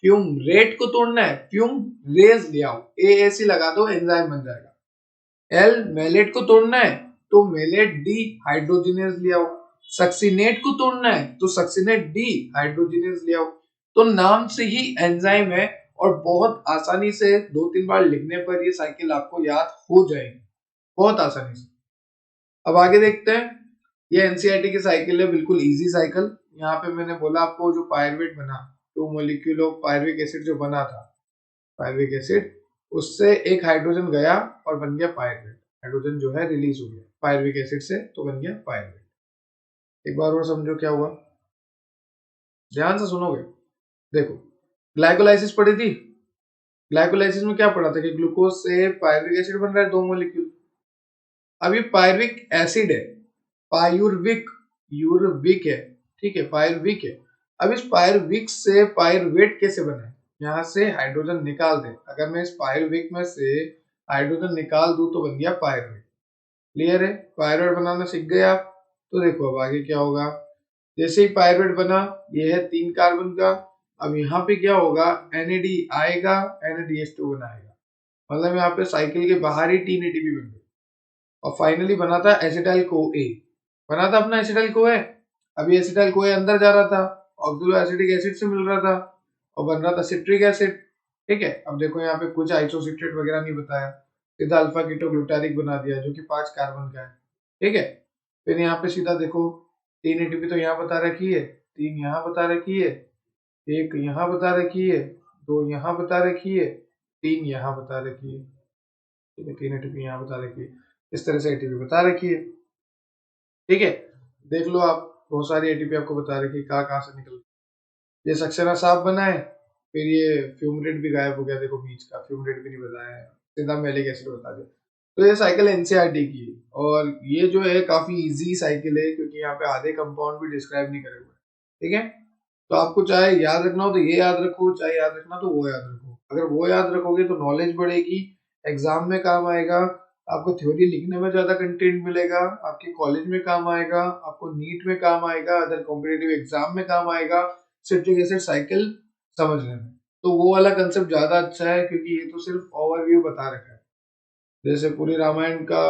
[SPEAKER 1] फ्यूम रेट को तोड़ना है, फ्यूम रेज ले आओ। एएसी लगा दो, एंजाइम बन जाएगा। एल मेलेट को तोड़ना है तो मेलेट डी हाइड्रोजिनेज ले आओ। सक्सिनेट को तोड़ना है तो सक्सिनेट डी हाइड्रोजिनेज ले आओ। तो नाम से ही एंजाइम है और बहुत आसानी से 2-3 बार लिखने पर ये साइकिल आपको याद हो जाएगी, बहुत आसानी से। अब आगे देखते हैं। ये एनसीईआरटी की साइकिल है, बिल्कुल इजी साइकिल। यहाँ पे मैंने बोला आपको जो पायरुवेट बना, two molecule of pyruvic acid जो बना था, पायरुविक एसिड, उससे एक हाइड्रोजन गया और बन गया पायरुवेट। हाइड्रोजन जो है रिलीज हो गया पायरुविक एसिड से, तो बन गया पायरुवेट। एक बार और समझो क्या हुआ, ध्यान से सुनोगे। देखो, ग्लाइकोलाइसिस पढ़ी थी। ग्लाइकोलाइसिस में क्या पढ़ा था कि ग्लूकोज से पायरुविक एसिड बन रहा है 2 मॉलिक्यूल। अब ये पायरुविक एसिड है, पायुर्विक, यूरविक है, ठीक है, पायरुविक है। अब इस पायरुविक से पायरुवेट कैसे बने, यहाँ से हाइड्रोजन निकाल दे। अगर मैं इस पायरुविक में से हाइड्रोजन निकाल दूं तो बन गया पायरुवेट। क्लियर है, पायरुवेट बनाना सीख गए आप। तो देखो अब आगे क्या होगा। जैसे ही पायरुवेट बना, ये है 3 कार्बन का। अब यहाँ पे क्या होगा, NAD आएगा, NADH2 बनाएगा। मतलब यहाँ पे साइकिल के बाहर ही 3 ATP बन गए। और फाइनली बना था एसिटाइल CoA, बना था अपना एसिटाइल CoA। अभी एसिटाइल CoA अंदर जा रहा था, ऑक्सिलो एसिटिक एसिड से मिल रहा था और बन रहा था सिट्रिक एसिड। ठीक है, अब देखो यहाँ पे कुछ आइसोसिट्रेट वगैरह नहीं बताया, सीधा अल्फा कीटोग्लूटारिक बना दिया जो कि 5 कार्बन का है। ठीक है, फिर यहाँ पे सीधा देखो 3 ATP तो यहाँ बता रखी है, 3 यहाँ बता रखी है, 1 यहाँ बता रखी है, 2 यहाँ बता रखी है, 3 यहाँ बता रखी है। ठीक है, 3 ATP यहाँ बता रखी है, इस तरह से ATP बता रखी है। ठीक है, देख लो आप, बहुत सारी एटीपी आपको बता रही है कहाँ कहाँ से निकल। ये सक्सेना साफ बना है, फिर ये फ्यूमरेट भी गायब हो गया, देखो बीच का फ्यूमरेट भी नहीं बताया है, सीधा मैलिक एसिड बता दिया। तो ये साइकिल एनसीईआरटी की है और ये जो है काफी इजी साइकिल है क्योंकि यहाँ पे आधे कंपाउंड भी डिस्क्राइब नहीं करे हुए। ठीक है, तो आपको चाहे याद रखना हो तो ये याद रखो, चाहे याद रखना तो वो याद रखो। अगर वो याद रखोगे तो नॉलेज बढ़ेगी, एग्जाम में काम आएगा, आपको थ्योरी लिखने में ज्यादा कंटेंट मिलेगा, आपके कॉलेज में काम आएगा, आपको नीट में काम आएगा, अदर कॉम्पिटेटिव एग्जाम में काम आएगा सिट्रिक एसिड साइकिल समझने में। तो वो वाला कंसेप्ट ज्यादा अच्छा है क्योंकि ये तो सिर्फ ओवरव्यू बता रखा है। जैसे पूरी रामायण का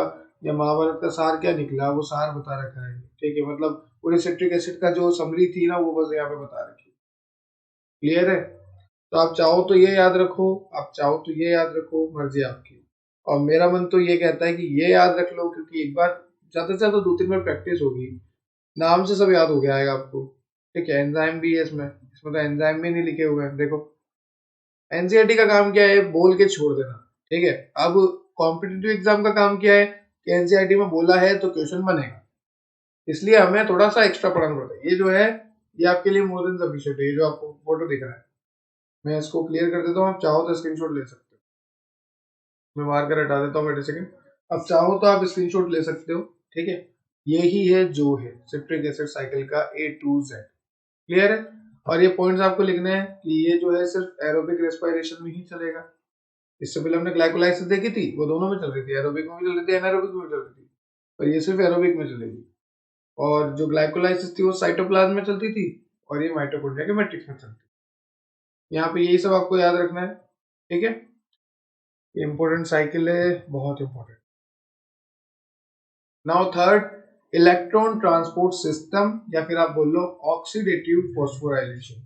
[SPEAKER 1] या महाभारत का सार क्या निकला, वो सार बता रखा है। ठीक है, मतलब पूरे सिट्रिक एसिड का जो समरी थी ना, वो बस यहाँ पे बता रखी है। क्लियर है, तो आप चाहो तो ये याद रखो, आप चाहो तो ये याद रखो, मर्जी आपकी। और मेरा मन तो ये कहता है कि ये याद रख लो क्योंकि एक बार ज्यादा से ज्यादा 2-3 बार प्रैक्टिस होगी, नाम से सब याद हो गया आएगा आपको। ठीक है, एंजाइम भी है इसमें, इसमें तो एंजाइम भी नहीं लिखे हुए हैं। देखो एनसीईआरटी का काम क्या है, बोल के छोड़ देना। ठीक है, अब कॉम्पिटिटिव एग्जाम का काम क्या है कि एनसीईआरटी में बोला है तो क्वेश्चन बनेगा, इसलिए हमें थोड़ा सा एक्स्ट्रा पढ़ना पड़ता है। ये जो है ये आपके लिए मोर देन सफिशिएंट है। ये जो आपको फोटो दिख रहा है, मैं इसको क्लियर कर देता हूँ, आप चाहो तो स्क्रीनशॉट ले सकते हो। मैं मार्कर हटा देता हूँ, वेट सेकंड। अब चाहो तो आप स्क्रीनशॉट ले सकते हो। ठीक है, यही है जो है सिट्रिक एसिड साइकिल का A to Z। क्लियर है, और ये पॉइंट्स आपको लिखने हैं कि ये जो है सिर्फ एरोबिक रेस्पिरेशन में ही चलेगा। इससे पहले हमने ग्लाइकोलाइसिस देखी थी, वो दोनों में चल रही थी, एरोबिक में भी चल रही थी, एनारोबिक में भी चल रही थी, पर ये सिर्फ एरोबिक में चलेगी। और जो ग्लाइकोलाइसिस थी वो साइटोप्लाज्म में चलती थी और ये माइटोकॉन्ड्रिया के मैट्रिक्स में चलती थी। यहाँ पे यही सब आपको याद रखना है। ठीक है, ये इंपॉर्टेंट साइकिल है, बहुत important. Now third, electron transport system, या फिर आप बोल लो ऑक्सीडेटिव फॉस्फोराइलेशन।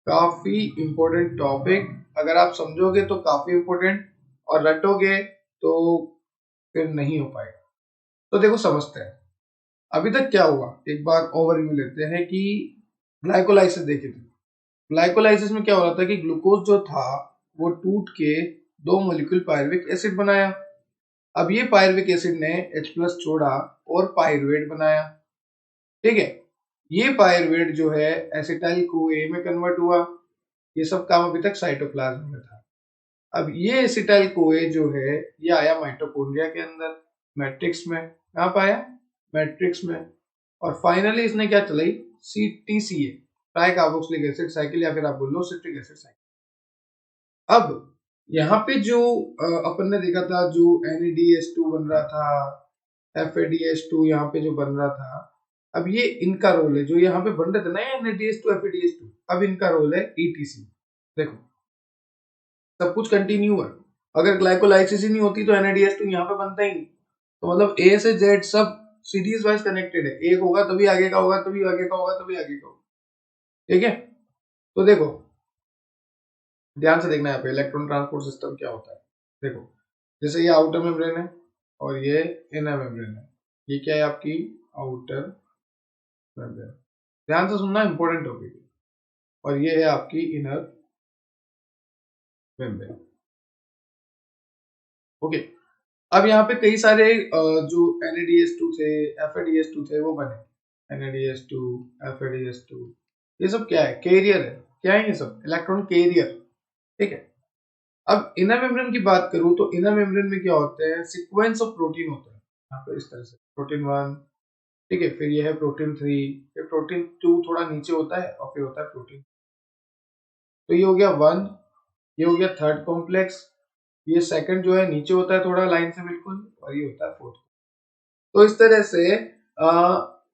[SPEAKER 1] काफी इंपॉर्टेंट टॉपिक, अगर आप समझोगे तो काफी इंपॉर्टेंट, और रटोगे तो फिर नहीं हो पाएगा। तो देखो समझते हैं अभी तक क्या हुआ, एक बार ओवरव्यू लेते हैं कि ग्लाइकोलाइसिस देखी थी। ग्लाइकोलाइसिस में क्या हो रहा था कि ग्लूकोज जो था वो टूट के 2 मॉलिक्यूल पायरुविक एसिड बनाया। अब ये पायरुविक एसिड ने H+ छोड़ा और पायरुवेट बनाया। ठीक है, ये पायरुवेट जो है एसिटाइल CoA में कन्वर्ट हुआ। ये सब काम अभी तक साइटोप्लाज्म में था। अब ये एसिटाइल CoA जो है ये आया माइटोकॉन्ड्रिया के अंदर मैट्रिक्स में। कहाँ पाया, मैट्रिक्स में। और फाइनली इसने क्या चलाई, CTCA, try carboxylic acid cycle, या फिर आप बोल लो सिट्रिक एसिड साइकिल। अब यहाँ पे जो अपन ने देखा था जो NADH2 बन रहा था, FADH2 यहाँ पे जो बन रहा था, अब ये इनका रोल है, जो यहाँ पे बन रहे थे ना NADH2 FADH2, अब इनका रोल है ETC। देखो सब कुछ कंटिन्यू है, अगर ग्लाइकोलाइसिस ही नहीं होती तो NADH2 यहाँ पे बनता ही नहीं। तो मतलब A से Z सब सीरीज वाइज कनेक्टेड है, एक होगा तभी आगे का होगा, तभी आगे का होगा, तभी आगे का होगा, ठीक है। तो देखो ध्यान से देखना यहाँ पे इलेक्ट्रॉन ट्रांसपोर्ट सिस्टम क्या होता है। देखो जैसे ये आउटर मेम्ब्रेन है और ये इनर मेम्ब्रेन है, ये क्या है आपकी आउटर मेम्ब्रेन, ध्यान से सुनना इंपॉर्टेंट टॉपिक है, और ये है आपकी इनर मेम्ब्रेन। ओके, अब यहाँ पे कई सारे जो NADH2 थे, FADH2 थे, वो बने। NADH2, FADH2, ये सब क्या है? कैरियर है। क्या है ये सब? इलेक्ट्रॉन कैरियर, ठीक है। अब इनर मेम्ब्रेन की बात करूं तो इनर मेम्ब्रेन में क्या होते हैं? सीक्वेंस ऑफ प्रोटीन होता है यहाँ पे, इस तरह से प्रोटीन 1, ठीक है, फिर ये है प्रोटीन 3, फिर प्रोटीन 2 थोड़ा नीचे होता है, और फिर होता है प्रोटीन। तो ये हो गया 1, ये हो गया थर्ड कॉम्प्लेक्स, ये सेकंड जो है नीचे होता है थोड़ा लाइन से बिल्कुल, और ये होता है फोर्थ। तो इस तरह से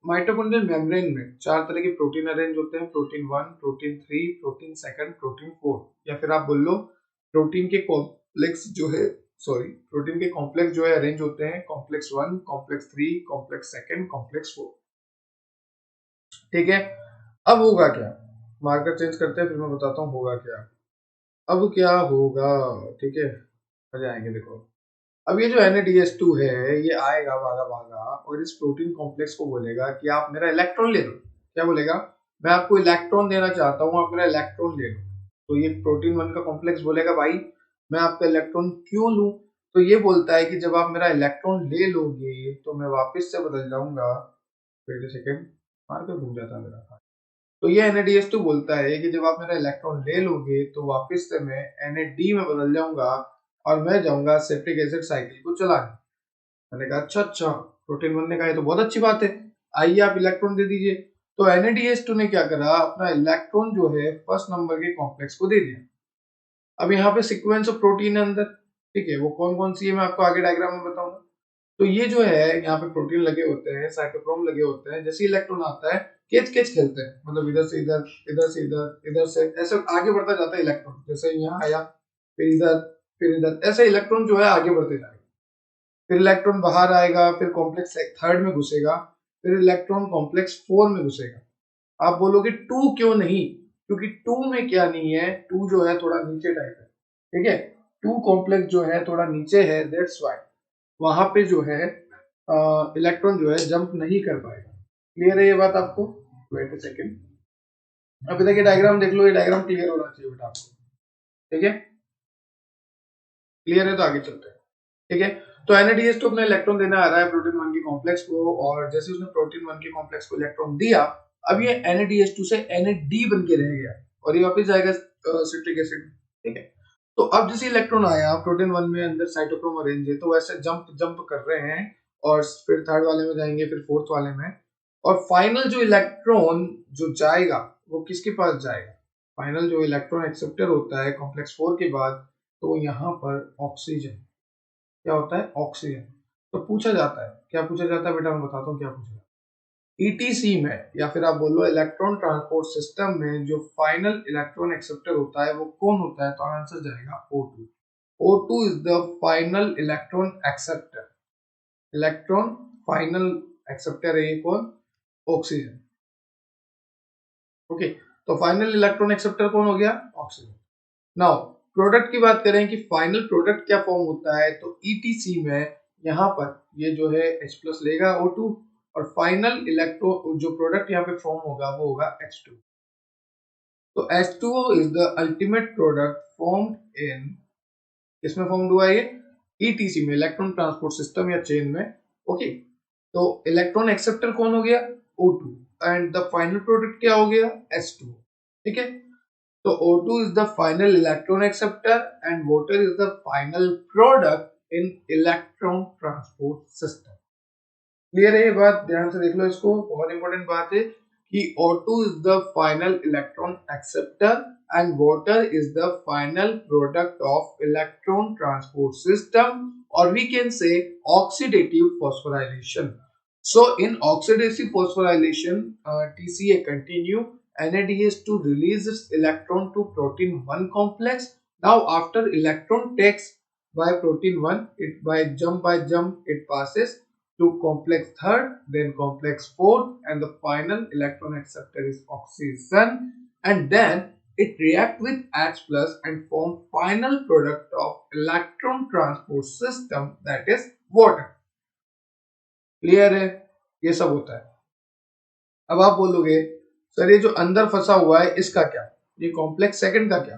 [SPEAKER 1] माइटोकॉन्ड्रियल मेम्ब्रेन में 4 तरह के प्रोटीन अरेंज होते हैं, protein 1, protein 3, protein second, protein 4, या फिर आप बोल लो प्रोटीन के कॉम्प्लेक्स जो है, सॉरी प्रोटीन के कॉम्प्लेक्स जो है अरेंज होते हैं, complex 1, complex 3, complex second, complex 4, ठीक है। अब होगा क्या, मार्कर चेंज करते हैं फिर मैं बताता हूँ होगा क्या। अब क्या होगा, ठीक है, आ जाएंगे। देखो अब ये जो NADH2 है ये आएगा भागा भागा और इस प्रोटीन कॉम्प्लेक्स को बोलेगा कि आप मेरा इलेक्ट्रॉन ले लो। क्या बोलेगा? मैं आपको इलेक्ट्रॉन देना चाहता हूँ, आप मेरा इलेक्ट्रॉन ले लो। तो ये प्रोटीन 1 का कॉम्प्लेक्स बोलेगा भाई मैं आपका इलेक्ट्रॉन क्यों लूं? तो ये बोलता है कि जब आप मेरा इलेक्ट्रॉन ले लोगे तो मैं वापस से बदल जाऊंगा। वेट अ सेकंड, मार्कर घूम जाता है मेरा। तो ये NADH2 बोलता है कि जब आप मेरा इलेक्ट्रॉन ले लोगे तो वापस से मैं NAD में बदल जाऊंगा और मैं जाऊंगा सिट्रिक एसिड साइकिल को चलाने। मैंने कहा अच्छा अच्छा, प्रोटीन 1 ने कहा ये तो बहुत अच्छी बात है, आइए आप इलेक्ट्रॉन दे दीजिए। तो NADH2 ने क्या करा, अपना इलेक्ट्रॉन जो है फर्स्ट नंबर के कॉम्प्लेक्स को दे दिया। अब यहाँ पे सीक्वेंस ऑफ प्रोटीन है अंदर, ठीक है, वो कौन कौन सी है मैं आपको आगे डायग्राम में बताऊंगा। तो ये जो है यहाँ पे प्रोटीन लगे होते हैं, साइटोक्रोम लगे होते हैं, जैसे इलेक्ट्रॉन आता है केच केच खेलते हैं, मतलब इधर से इधर, इधर से इधर, इधर से ऐसे आगे बढ़ता जाता है इलेक्ट्रॉन, जैसे यहाँ आया फिर इधर, फिर इधर, ऐसे इलेक्ट्रॉन जो है आगे बढ़ते जाएगा। फिर इलेक्ट्रॉन बाहर आएगा, फिर कॉम्प्लेक्स थर्ड में घुसेगा, फिर इलेक्ट्रॉन कॉम्प्लेक्स 4 में घुसेगा। आप बोलोगे 2 क्यों नहीं? क्योंकि 2 में क्या नहीं है, 2 जो है थोड़ा नीचे टाइप है, ठीक है, 2 कॉम्प्लेक्स जो है थोड़ा नीचे है, दैट्स व्हाई वहां पे जो है इलेक्ट्रॉन जो है जंप नहीं कर पाएगा। क्लियर है ये बात आपको? वेट अ सेकंड, अब देखिए डायग्राम देख लो, ये डायग्राम क्लियर होना चाहिए बेटा आपको, ठीक है। क्लियर है तो आगे चलते हैं, ठीक है। तो NADH2 अपना इलेक्ट्रॉन देने आ रहा है प्रोटीन 1 के कॉम्प्लेक्स को, और जैसे उसने प्रोटीन 1 के कॉम्प्लेक्स को इलेक्ट्रॉन दिया, अब ये NADH2 से NAD बन के रह गया और ये वापस जाएगा सिट्रिक एसिड, ठीक है। तो अब जैसे इलेक्ट्रॉन आया प्रोटीन 1 में, अंदर साइटोक्रोम अरेंज है, तो वैसे जंप जंप कर रहे हैं और फिर थर्ड वाले में जाएंगे, फिर फोर्थ वाले में, और फाइनल जो इलेक्ट्रॉन जो जाएगा वो किसके पास जाएगा? फाइनल जो इलेक्ट्रॉन एक्सेप्टर होता है कॉम्प्लेक्स 4 के बाद, तो यहाँ पर ऑक्सीजन, क्या होता है? ऑक्सीजन। तो पूछा जाता है, क्या पूछा जाता है बेटा, मैं बताता हूँ क्या पूछा जाता है। ETC में, या फिर आप बोलो इलेक्ट्रॉन ट्रांसपोर्ट सिस्टम में, जो फाइनल इलेक्ट्रॉन एक्सेप्टर होता है वो कौन होता है? तो आंसर जाएगा O2। O2 is the final electron acceptor। Electron final acceptor है ये कौन? ऑक्सीजन। ओके, तो फाइनल इलेक्ट्रॉन एक्सेप्टर कौन हो गया? ऑक्सीजन। नाउ प्रोडक्ट की बात करें कि फाइनल प्रोडक्ट क्या फॉर्म होता है, तो ETC में यहाँ पर ये जो है H+ लेगा O2, और फाइनल इलेक्ट्रो जो प्रोडक्ट यहाँ पे फॉर्म होगा वो होगा H2। तो H2O is the ultimate product formed in, किसमें फॉर्म हुआ ये? ETC में, इलेक्ट्रॉन ट्रांसपोर्ट सिस्टम या चेन में। ओके, तो इलेक्ट्रॉन एक्सेप्टर कौन हो गया? O2, and the final product क्या हो गया? H2। ठीक है, तो O2 is the final electron acceptor and water is the final product in electron transport system। Clear है ये बात? ध्यान से देख लो इसको, बहुत इंपॉर्टेंट बात है कि O2 is the final electron acceptor and water is the final product of electron transport system, or we can say oxidative phosphorylation. So in oxidative phosphorylation, TCA continue, NADH2 releases electron to protein 1 complex. Now after electron takes by protein 1, it by jump it passes to complex third, then complex fourth, and the final electron acceptor is oxygen, and then it react with H plus and form final product of electron transport system, that is water. Clear है? ये सब होता है. अब आप बोलोगे sir ये जो अंदर फंसा हुआ है इसका क्या, ये कॉम्प्लेक्स सेकंड का क्या?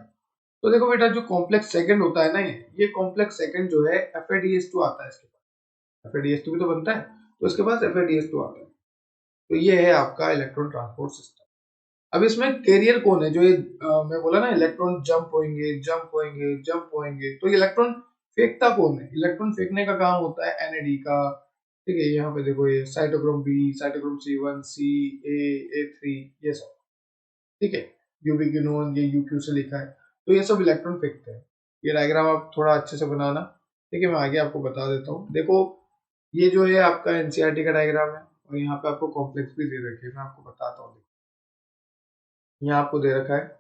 [SPEAKER 1] तो देखो बेटा, जो कॉम्प्लेक्स सेकंड होता है ना, ये कॉम्प्लेक्स सेकंड जो है FADH2 आता है इसके पास. FADH2 भी तो बनता है, तो इसके पास FADH2 आता है. तो ये है आपका इलेक्ट्रॉन ट्रांसपोर्ट सिस्टम. अब इसमें कैरियर कौन है? जो ये मैं बोला ना, इलेक्ट्रॉन जंप होंगे, तो इलेक्ट्रॉन फेंकता कौन है? इलेक्ट्रॉन फेंकने का काम होता है NAD का. ठीक है, यहाँ पे देखो ये cytochrome B, cytochrome C1, C, A, A3, ये सब. ठीक है, यूबिक्विनोन ये UQ से लिखा है. तो ये सब इलेक्ट्रॉन फेंकते हैं. ये डायग्राम आप थोड़ा अच्छे से बनाना. ठीक है, मैं आगे आपको बता देता हूँ. देखो ये जो है आपका NCERT का डायग्राम है, और यहाँ पे आपको कॉम्प्लेक्स भी दे रखे हैं. मैं आपको बताता हूँ. यहाँ आपको दे रखा है,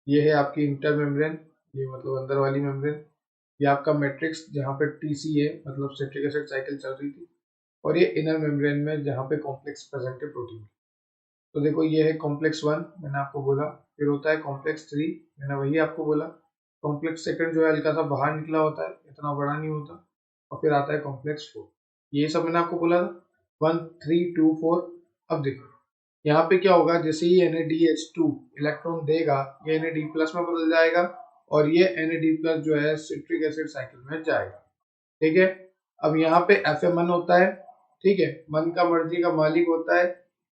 [SPEAKER 1] ये है आपकी इंटर मेम्ब्रेन, ये मतलब अंदर वाली मेम्ब्रेन. ये आपका मैट्रिक्स जहाँ पे TCA मतलब सिट्रिक एसिड साइकिल चल रही थी, और ये इनर मेम्ब्रेन में जहाँ पे कॉम्प्लेक्स प्रेजेंट है प्रोटीन. तो देखो ये है कॉम्प्लेक्स 1, मैंने आपको बोला. फिर होता है कॉम्प्लेक्स 3, मैंने वही आपको बोला. कॉम्प्लेक्स सेकंड जो है हल्का सा बाहर निकला होता है, इतना बड़ा नहीं होता. और फिर आता है कॉम्प्लेक्स 4. ये सब मैंने आपको बोला था, 1, 3, 2, 4. अब देखो यहाँ पे क्या होगा, जैसे ही NADH2 इलेक्ट्रॉन देगा, ये NAD प्लस में बदल जाएगा, और ये NAD प्लस जो है सिट्रिक एसिड साइकिल में जाएगा. ठीक है, अब यहाँ पे Fa होता है. ठीक है, मन का मर्जी का मालिक होता है.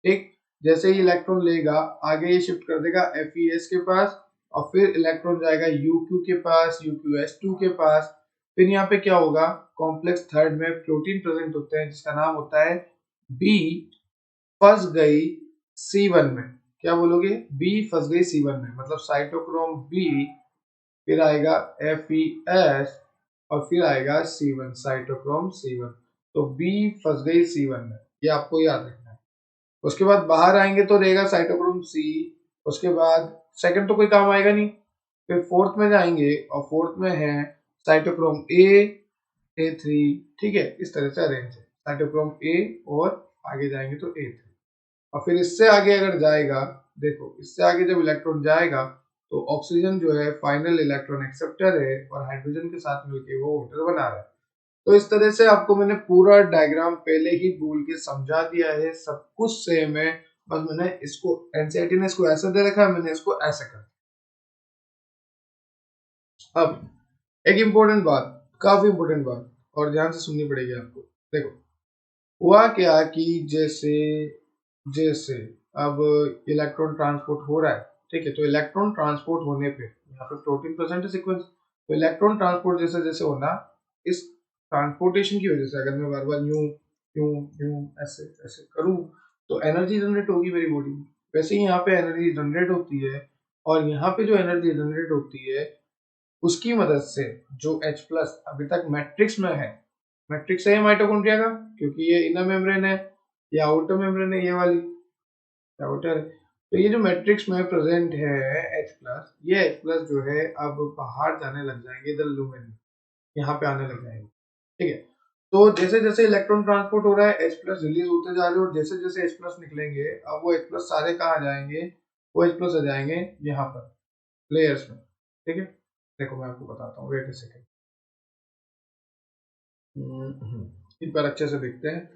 [SPEAKER 1] ठीक, जैसे ही इलेक्ट्रॉन लेगा आगे ये शिफ्ट कर देगा FeS के पास, और फिर इलेक्ट्रॉन जाएगा UQ के पास, UQS2 के पास. फिर यहाँ पे क्या होगा, कॉम्प्लेक्स थर्ड में प्रोटीन प्रेजेंट होते हैं जिसका नाम होता है B फंस गई C1 में. क्या बोलोगे? B फंस गई C1 में, मतलब साइटोक्रोम B, फिर आएगा FeS, और फिर आएगा C1, साइटोक्रोम C1. तो B फंस गई C1 में, ये आपको याद रखना है. उसके बाद बाहर आएंगे तो रहेगा साइटोक्रोम C. उसके बाद सेकंड तो कोई काम आएगा नहीं. फिर फोर्थ में जाएंगे, और फोर्थ में है साइटोक्रोम A, A3. ठीक है, इस तरह से अरेंज है. साइटोक्रोम A और आगे जाएंगे तो A3. और फिर इससे आगे अगर जाएगा, देखो इससे आगे जब इलेक्ट्रॉन जाएगा तो ऑक्सीजन जो है फाइनल इलेक्ट्रॉन एक्सेप्टर है, और हाइड्रोजन के साथ मिलकर वो वाटर बना रहा है. तो इस तरह से आपको मैंने पूरा डायग्राम पहले ही बोल के समझा दिया है. सब कुछ सेम है, बस मैंने इसको एनसीईआरटी ने इसको ऐसे दे रखा है, मैंने इसको ऐसे कर. अब एक इम्पोर्टेंट बात, काफी इम्पोर्टेंट बात, और ध्यान से सुननी पड़ेगी आपको. देखो हुआ क्या कि जैसे जैसे अब इलेक्ट्रॉन ट्रांसपोर्ट हो रहा है. ठीक है, तो इलेक्ट्रॉन ट्रांसपोर्ट होने पे यहाँ पे प्रोटीन प्रेजेंट है सीक्वेंस. तो इलेक्ट्रॉन ट्रांसपोर्ट जैसे जैसे होना, इस ट्रांसपोर्टेशन की वजह से अगर मैं बार बार यूं यूं यूं ऐसे ऐसे करूं तो एनर्जी जनरेट होगी मेरी बॉडी में. वैसे ही यहाँ पे एनर्जी जनरेट होती है, और यहाँ पे जो एनर्जी जनरेट होती है उसकी मदद से जो H प्लस अभी तक मैट्रिक्स में है, मैट्रिक्स है माइटोकॉन्ड्रिया का, क्योंकि ये इनर मेम्ब्रेन है, ये आउटर मेम्ब्रेन है, ये वाली आउटर. तो ये जो मैट्रिक्स में प्रेजेंट है H प्लस, ये H प्लस जो है अब बाहर जाने लग जाएंगे, इधर लूमेन यहाँ पे आने लग जाएंगे. ठीक है, तो जैसे जैसे इलेक्ट्रॉन ट्रांसपोर्ट हो रहा है H प्लस रिलीज होते जा रहे हैं, और जैसे जैसे H प्लस निकलेंगे अब वो H प्लस सारे कहाँ जाएंगे, वो H प्लस आ जाएंगे यहाँ पर लेयर्स में. ठीक है, देखो मैं आपको बताता हूँ, वेट अ सेकेंड. एक बार अच्छे से देखते हैं.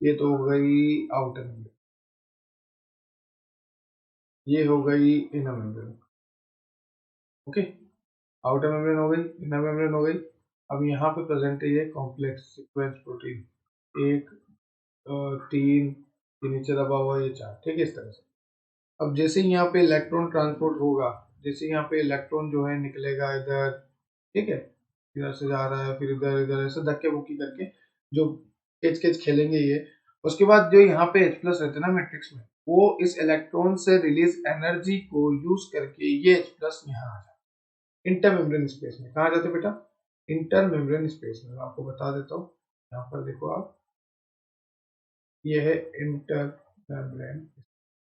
[SPEAKER 1] ये तो हो गई आउटर मेम्ब्रेन, ये हो गई inner membrane. Okay, outer membrane हो गई, इनर मेम्ब्रेन हो गई. अब यहाँ पे प्रेजेंट है ये कॉम्प्लेक्स सीक्वेंस प्रोटीन, 1, 3, ये नीचे दबा हुआ ये 4. ठीक है, इस तरह से. अब जैसे ही यहाँ पे इलेक्ट्रॉन ट्रांसपोर्ट होगा, जैसे यहाँ पे इलेक्ट्रॉन जो है निकलेगा इधर. ठीक है, इधर से जा रहा है, फिर इधर इधर ऐसे धक्के मुक्की करके जो केच केच खेलेंगे ये. उसके बाद जो यहाँ पे H प्लस रहते हैं ना मैट्रिक्स में, वो इस इलेक्ट्रॉन से रिलीज एनर्जी को यूज करके ये H प्लस यहाँ आ जाता है इंटर मेम्ब्रेन स्पेस में। कहाँ जाते बेटा? इंटर मेम्ब्रेन स्पेस में। मैं आपको बता देता हूँ, यहाँ पर देखो आप, ये है इंटर मेम्ब्रेन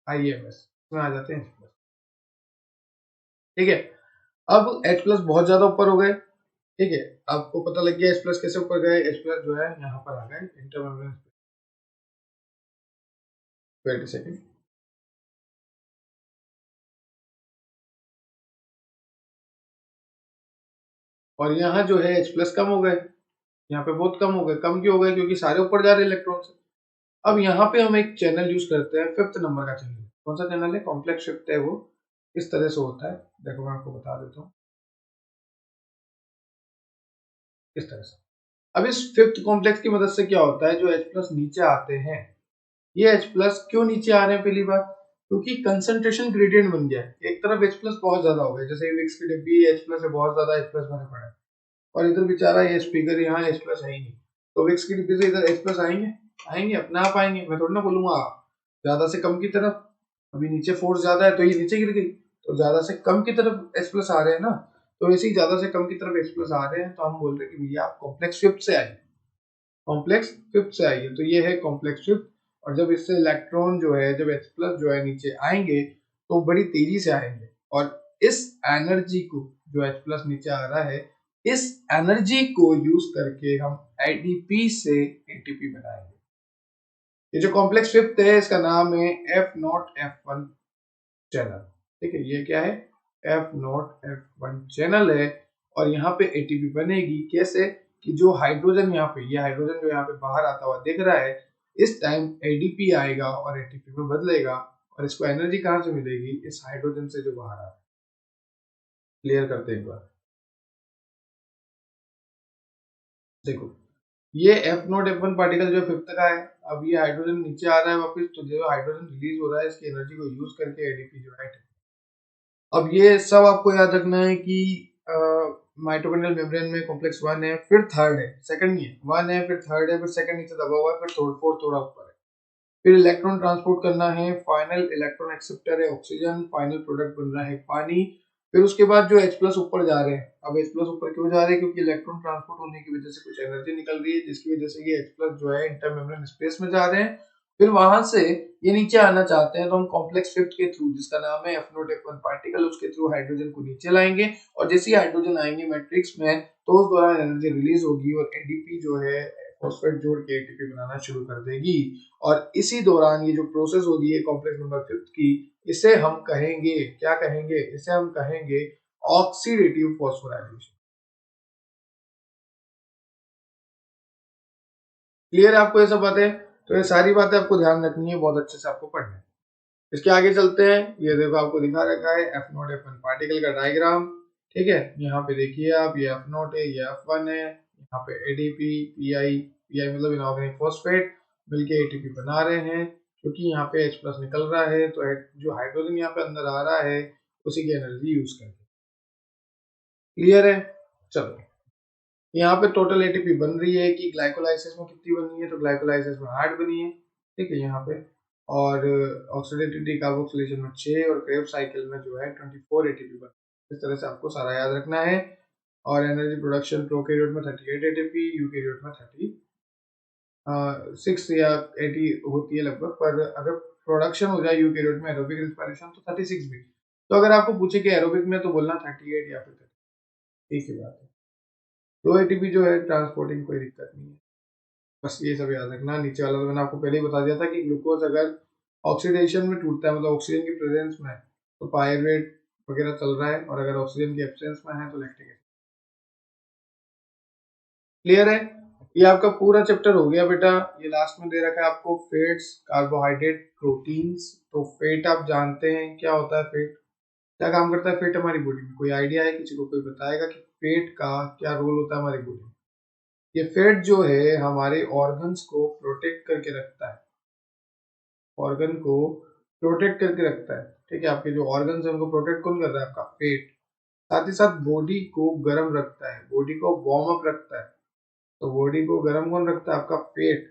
[SPEAKER 1] IMS में आ जाते हैं H प्लस। ठीक है, अब H प्लस बहुत ज्यादा ऊपर हो गए। ठीक है, आपको पता लग गया H प्लस कैसे ऊपर गए। H प्लस जो है यहाँ पर आ गए इंटर मेम्ब्रेन। वेट सेकेंड, और यहाँ जो है H प्लस कम हो गए, यहाँ पे बहुत कम हो गए। कम क्यों हो गए? क्योंकि सारे ऊपर जा रहे हैं इलेक्ट्रॉन से। अब यहाँ पे हम एक चैनल यूज करते हैं, 5th नंबर का चैनल। कौन सा चैनल है? कॉम्प्लेक्स शिफ्ट है वो। इस तरह से होता है, देखो मैं आपको बता देता हूँ इस तरह से। अब इस 5th कॉम्प्लेक्स की मदद से क्या होता है, जो H प्लस नीचे आते हैं, ये H प्लस क्यों नीचे आ रहे हैं? पहली बात, क्योंकि कंसंट्रेशन ग्रेडियंट बन गया है। एक तरफ H प्लस बहुत ज्यादा हो गया, जैसे विक्स की डिब्बी H प्लस है, बहुत ज्यादा H प्लस भरे पड़े हैं, और इधर बेचारा ये स्पीकर यहाँ H प्लस है ही नहीं, तो विक्स की डिब्बी से इधर H प्लस आएंगे? आएंगे, अपने आप आएंगे। मैं थोड़ी ना बोलूंगा ज्यादा से कम की तरफ। अभी नीचे फोर्स ज्यादा है तो ये नीचे गिर गई, तो ज्यादा से कम की तरफ H प्लस आ रहे हैं ना, तो ऐसे ही ज्यादा से कम की तरफ H प्लस आ रहे हैं, तो हम बोल रहे हैं कि भैया आप कॉम्प्लेक्स 5th से आइए, कॉम्प्लेक्स 5th से आइए। तो ये है कॉम्प्लेक्स 5th। और जब इससे इलेक्ट्रॉन जो है, जब H प्लस जो है नीचे आएंगे, तो बड़ी तेजी से आएंगे, और इस एनर्जी को, जो H प्लस नीचे आ रहा है, इस एनर्जी को यूज करके हम ADP से ATP बनाएंगे। ये जो कॉम्प्लेक्स 5th है, इसका नाम है F0F1 चैनल। ठीक है, ये क्या है? F0F1 चैनल है, और यहाँ पे ATP बनेगी। कैसे? कि जो हाइड्रोजन यहाँ पे, ये हाइड्रोजन जो यहाँ पे बाहर आता हुआ दिख रहा है, इस टाइम ADP आएगा और ATP में बदलेगा, और इसको एनर्जी कहाँ से मिलेगी? इस हाइड्रोजन से जो बाहर आ रहा है। क्लियर करते हैं एक बार, देखो ये F0F1 पार्टिकल जो 5th का है, अब ये हाइड्रोजन नीचे आ रहा है वापस, तो जो हाइड्रोजन रिलीज हो रहा है, इसकी एनर्जी को यूज करके ADP जो है। अब ये सब आपको याद रखना है कि माइटोकॉन्ड्रियल मेम्ब्रेन में कॉम्प्लेक्स 1 है, फिर थर्ड है, सेकंड नहीं है। 1 है, फिर थर्ड है, फिर सेकंड नीचे दबा हुआ है, फिर फोर्थ थोड़ा ऊपर है। फिर इलेक्ट्रॉन ट्रांसपोर्ट करना है, फाइनल इलेक्ट्रॉन एक्सेप्टर है ऑक्सीजन, फाइनल प्रोडक्ट बन रहा है पानी। फिर उसके बाद जो H प्लस ऊपर जा रहे हैं। अब H प्लस ऊपर क्यों जा रहे हैं? क्योंकि इलेक्ट्रॉन ट्रांसपोर्ट होने की वजह से कुछ एनर्जी निकल रही है, जिसकी वजह से ये H प्लस जो है इंटर मेम्ब्रेन स्पेस में जा रहे हैं। फिर वहां से ये नीचे आना चाहते हैं, तो हम कॉम्प्लेक्स 5th के थ्रू, जिसका नाम है F0F1 पार्टिकल, उसके थ्रू हाइड्रोजन को नीचे लाएंगे, और जैसे ही हाइड्रोजन आएंगे मैट्रिक्स में, तो उस दौरान एनर्जी रिलीज होगी, और ADP जो है फॉस्फेट जोड़ के ATP बनाना शुरू कर देगी। और इसी दौरान ये जो प्रोसेस हो रही है कॉम्प्लेक्स नंबर 5th की, इसे हम कहेंगे, क्या कहेंगे? इसे हम कहेंगे ऑक्सीडेटिव फॉस्फोराइलेशन। क्लियर है आपको ये सब बातें? तो ये सारी बातें आपको ध्यान रखनी है, बहुत अच्छे से आपको पढ़ना है। इसके आगे चलते हैं। ये देखो आपको दिखा रखा है F0F1 पार्टिकल का डायग्राम। ठीक है, यहाँ पे देखिए आप, ये F0 है, ये F1 है, यहाँ पे ADP, PI मतलब इनऑर्गेनिक फॉस्फेट, मिलके ATP बना रहे हैं। क्योंकि यहाँ पे H प्लस निकल रहा है, तो जो हाइड्रोजन यहाँ पे अंदर आ रहा है, उसी की एनर्जी यूज करके। क्लियर है? चलो, यहाँ पे टोटल ATP बन रही है कि ग्लाइकोलाइसिस में कितनी बनी है, तो ग्लाइकोलाइसिस में 8 बनी है। ठीक है, यहाँ पे, और ऑक्सीडेटिव डिकार्बोक्सिलेशन में 6, और क्रेब्स साइकिल में जो है 24 ATP बनी। इस तरह से आपको सारा याद रखना है। और एनर्जी प्रोडक्शन प्रोकैरियोट में 38 ATP, यूकैरियोट में 36 या 80 होती है लगभग, पर अगर प्रोडक्शन हो जाए यूकैरियोट में एरोबिक रेस्पिरेशन, तो 36 भी। तो अगर आपको पूछे कि एरोबिक में, तो बोलना 38 या फिर 30, एक ही बात है। 2 ATP जो है ट्रांसपोर्टिंग, कोई दिक्कत नहीं है। बस ये सब याद रखना। नीचे वाला तो मैंने आपको पहले ही बता दिया था कि ग्लूकोज अगर ऑक्सीडेशन में टूटता है, मतलब ऑक्सीजन की प्रेजेंस में, तो पायरेट वगैरह चल रहा है, और अगर ऑक्सीजन की एब्सेंस में है तो लैक्टिक एसिड। क्लियर है? ये आपका पूरा चैप्टर हो गया बेटा। ये लास्ट में दे रखा है आपको फैट्स, कार्बोहाइड्रेट, प्रोटीन्स। तो फैट आप जानते हैं क्या होता है? फैट क्या काम करता है? फैट हमारी बॉडी में कोई आइडिया है किसी को? कोई बताएगा कि फैट का क्या रोल होता है हमारी बॉडी में? ये फैट जो है हमारे ऑर्गन्स को प्रोटेक्ट करके रखता है, ऑर्गन को प्रोटेक्ट करके रखता है। ठीक है, आपके जो ऑर्गन्स है उनको प्रोटेक्ट कौन कर रहा है? आपका पेट। साथ ही साथ बॉडी को गर्म रखता है, बॉडी को वार्म अप रखता है। तो बॉडी को गर्म कौन रखता है? आपका पेट।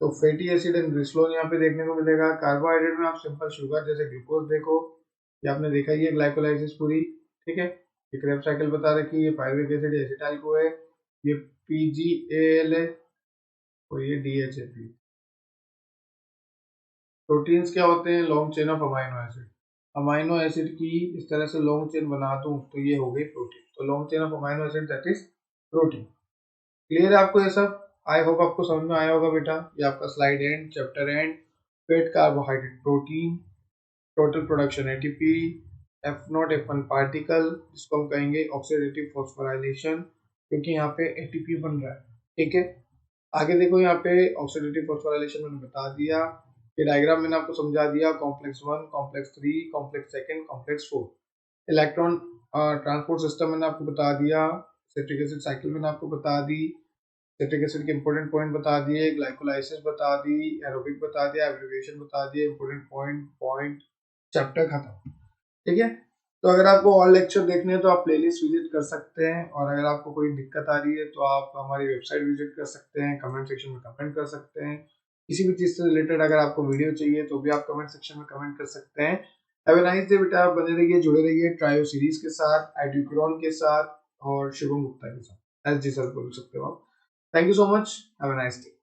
[SPEAKER 1] तो फैटी एसिड एंड ग्लिसरॉल यहाँ पे देखने को मिलेगा। कार्बोहाइड्रेट में आप सिंपल शुगर जैसे ग्लूकोज देखो, ये आपने देखा ही है ग्लाइकोलाइसिस पूरी, ठीक है। ये क्रेब्स साइकिल बता रखी है, ये पायरुविक एसिड एसिटाइल को है, ये PGAL है और ये DHAP। प्रोटीन्स क्या होते हैं? Long chain of amino acid. Amino acid की इस तरह से लॉन्ग चेन बना दूं तो ये हो गई प्रोटीन। तो long chain of amino acid that is protein. Clear है आपको ये सब? आई होप आपको समझ में आया होगा बेटा। ये आपका slide end, chapter end. Fat, carbohydrate, protein, total production ATP, F0 F1 particle जिसको हम कहेंगे ऑक्सीडेटिव फॉस्फोराइलेशन, क्योंकि यहाँ पे एटीपी बन रहा है, ठीक है। आगे देखो यहाँ पे ऑक्सीडेटिव फॉस्फोराइलेशन मैंने बता दिया, ये डायग्राम मैंने आपको समझा दिया। Complex 1, complex 3, complex 2, complex 4। Electron transport system मैंने आपको बता दिया। सिट्रिक एसिड साइकिल मैंने आपको बता दी। सिट्रिक एसिड के इंपॉर्टेंट पॉइंट बता दिए, ग्लाइकोलाइसिस बता दी, एरोबिक बता दिया, एब्रिविएशन बता दिए, इंपॉर्टेंट पॉइंट, चैप्टर खत्म, ठीक है। तो अगर आपको और लेक्चर देखने हैं तो आप प्लेलिस्ट विजिट कर सकते हैं, और अगर आपको कोई दिक्कत आ रही है तो आप हमारी वेबसाइट विजिट कर सकते हैं, कमेंट सेक्शन में कमेंट कर सकते हैं। किसी भी चीज़ से रिलेटेड अगर आपको वीडियो चाहिए तो भी आप कमेंट सेक्शन में कमेंट कर सकते हैं। हैव अ नाइस डे बेटा, आप बने रहिए, जुड़े रहिए ट्रायो सीरीज के साथ, एडुक्रोन के साथ और शिवम गुप्ता के साथ, एस जी सर बोल सकते हो आप। Thank you so much, have a nice day.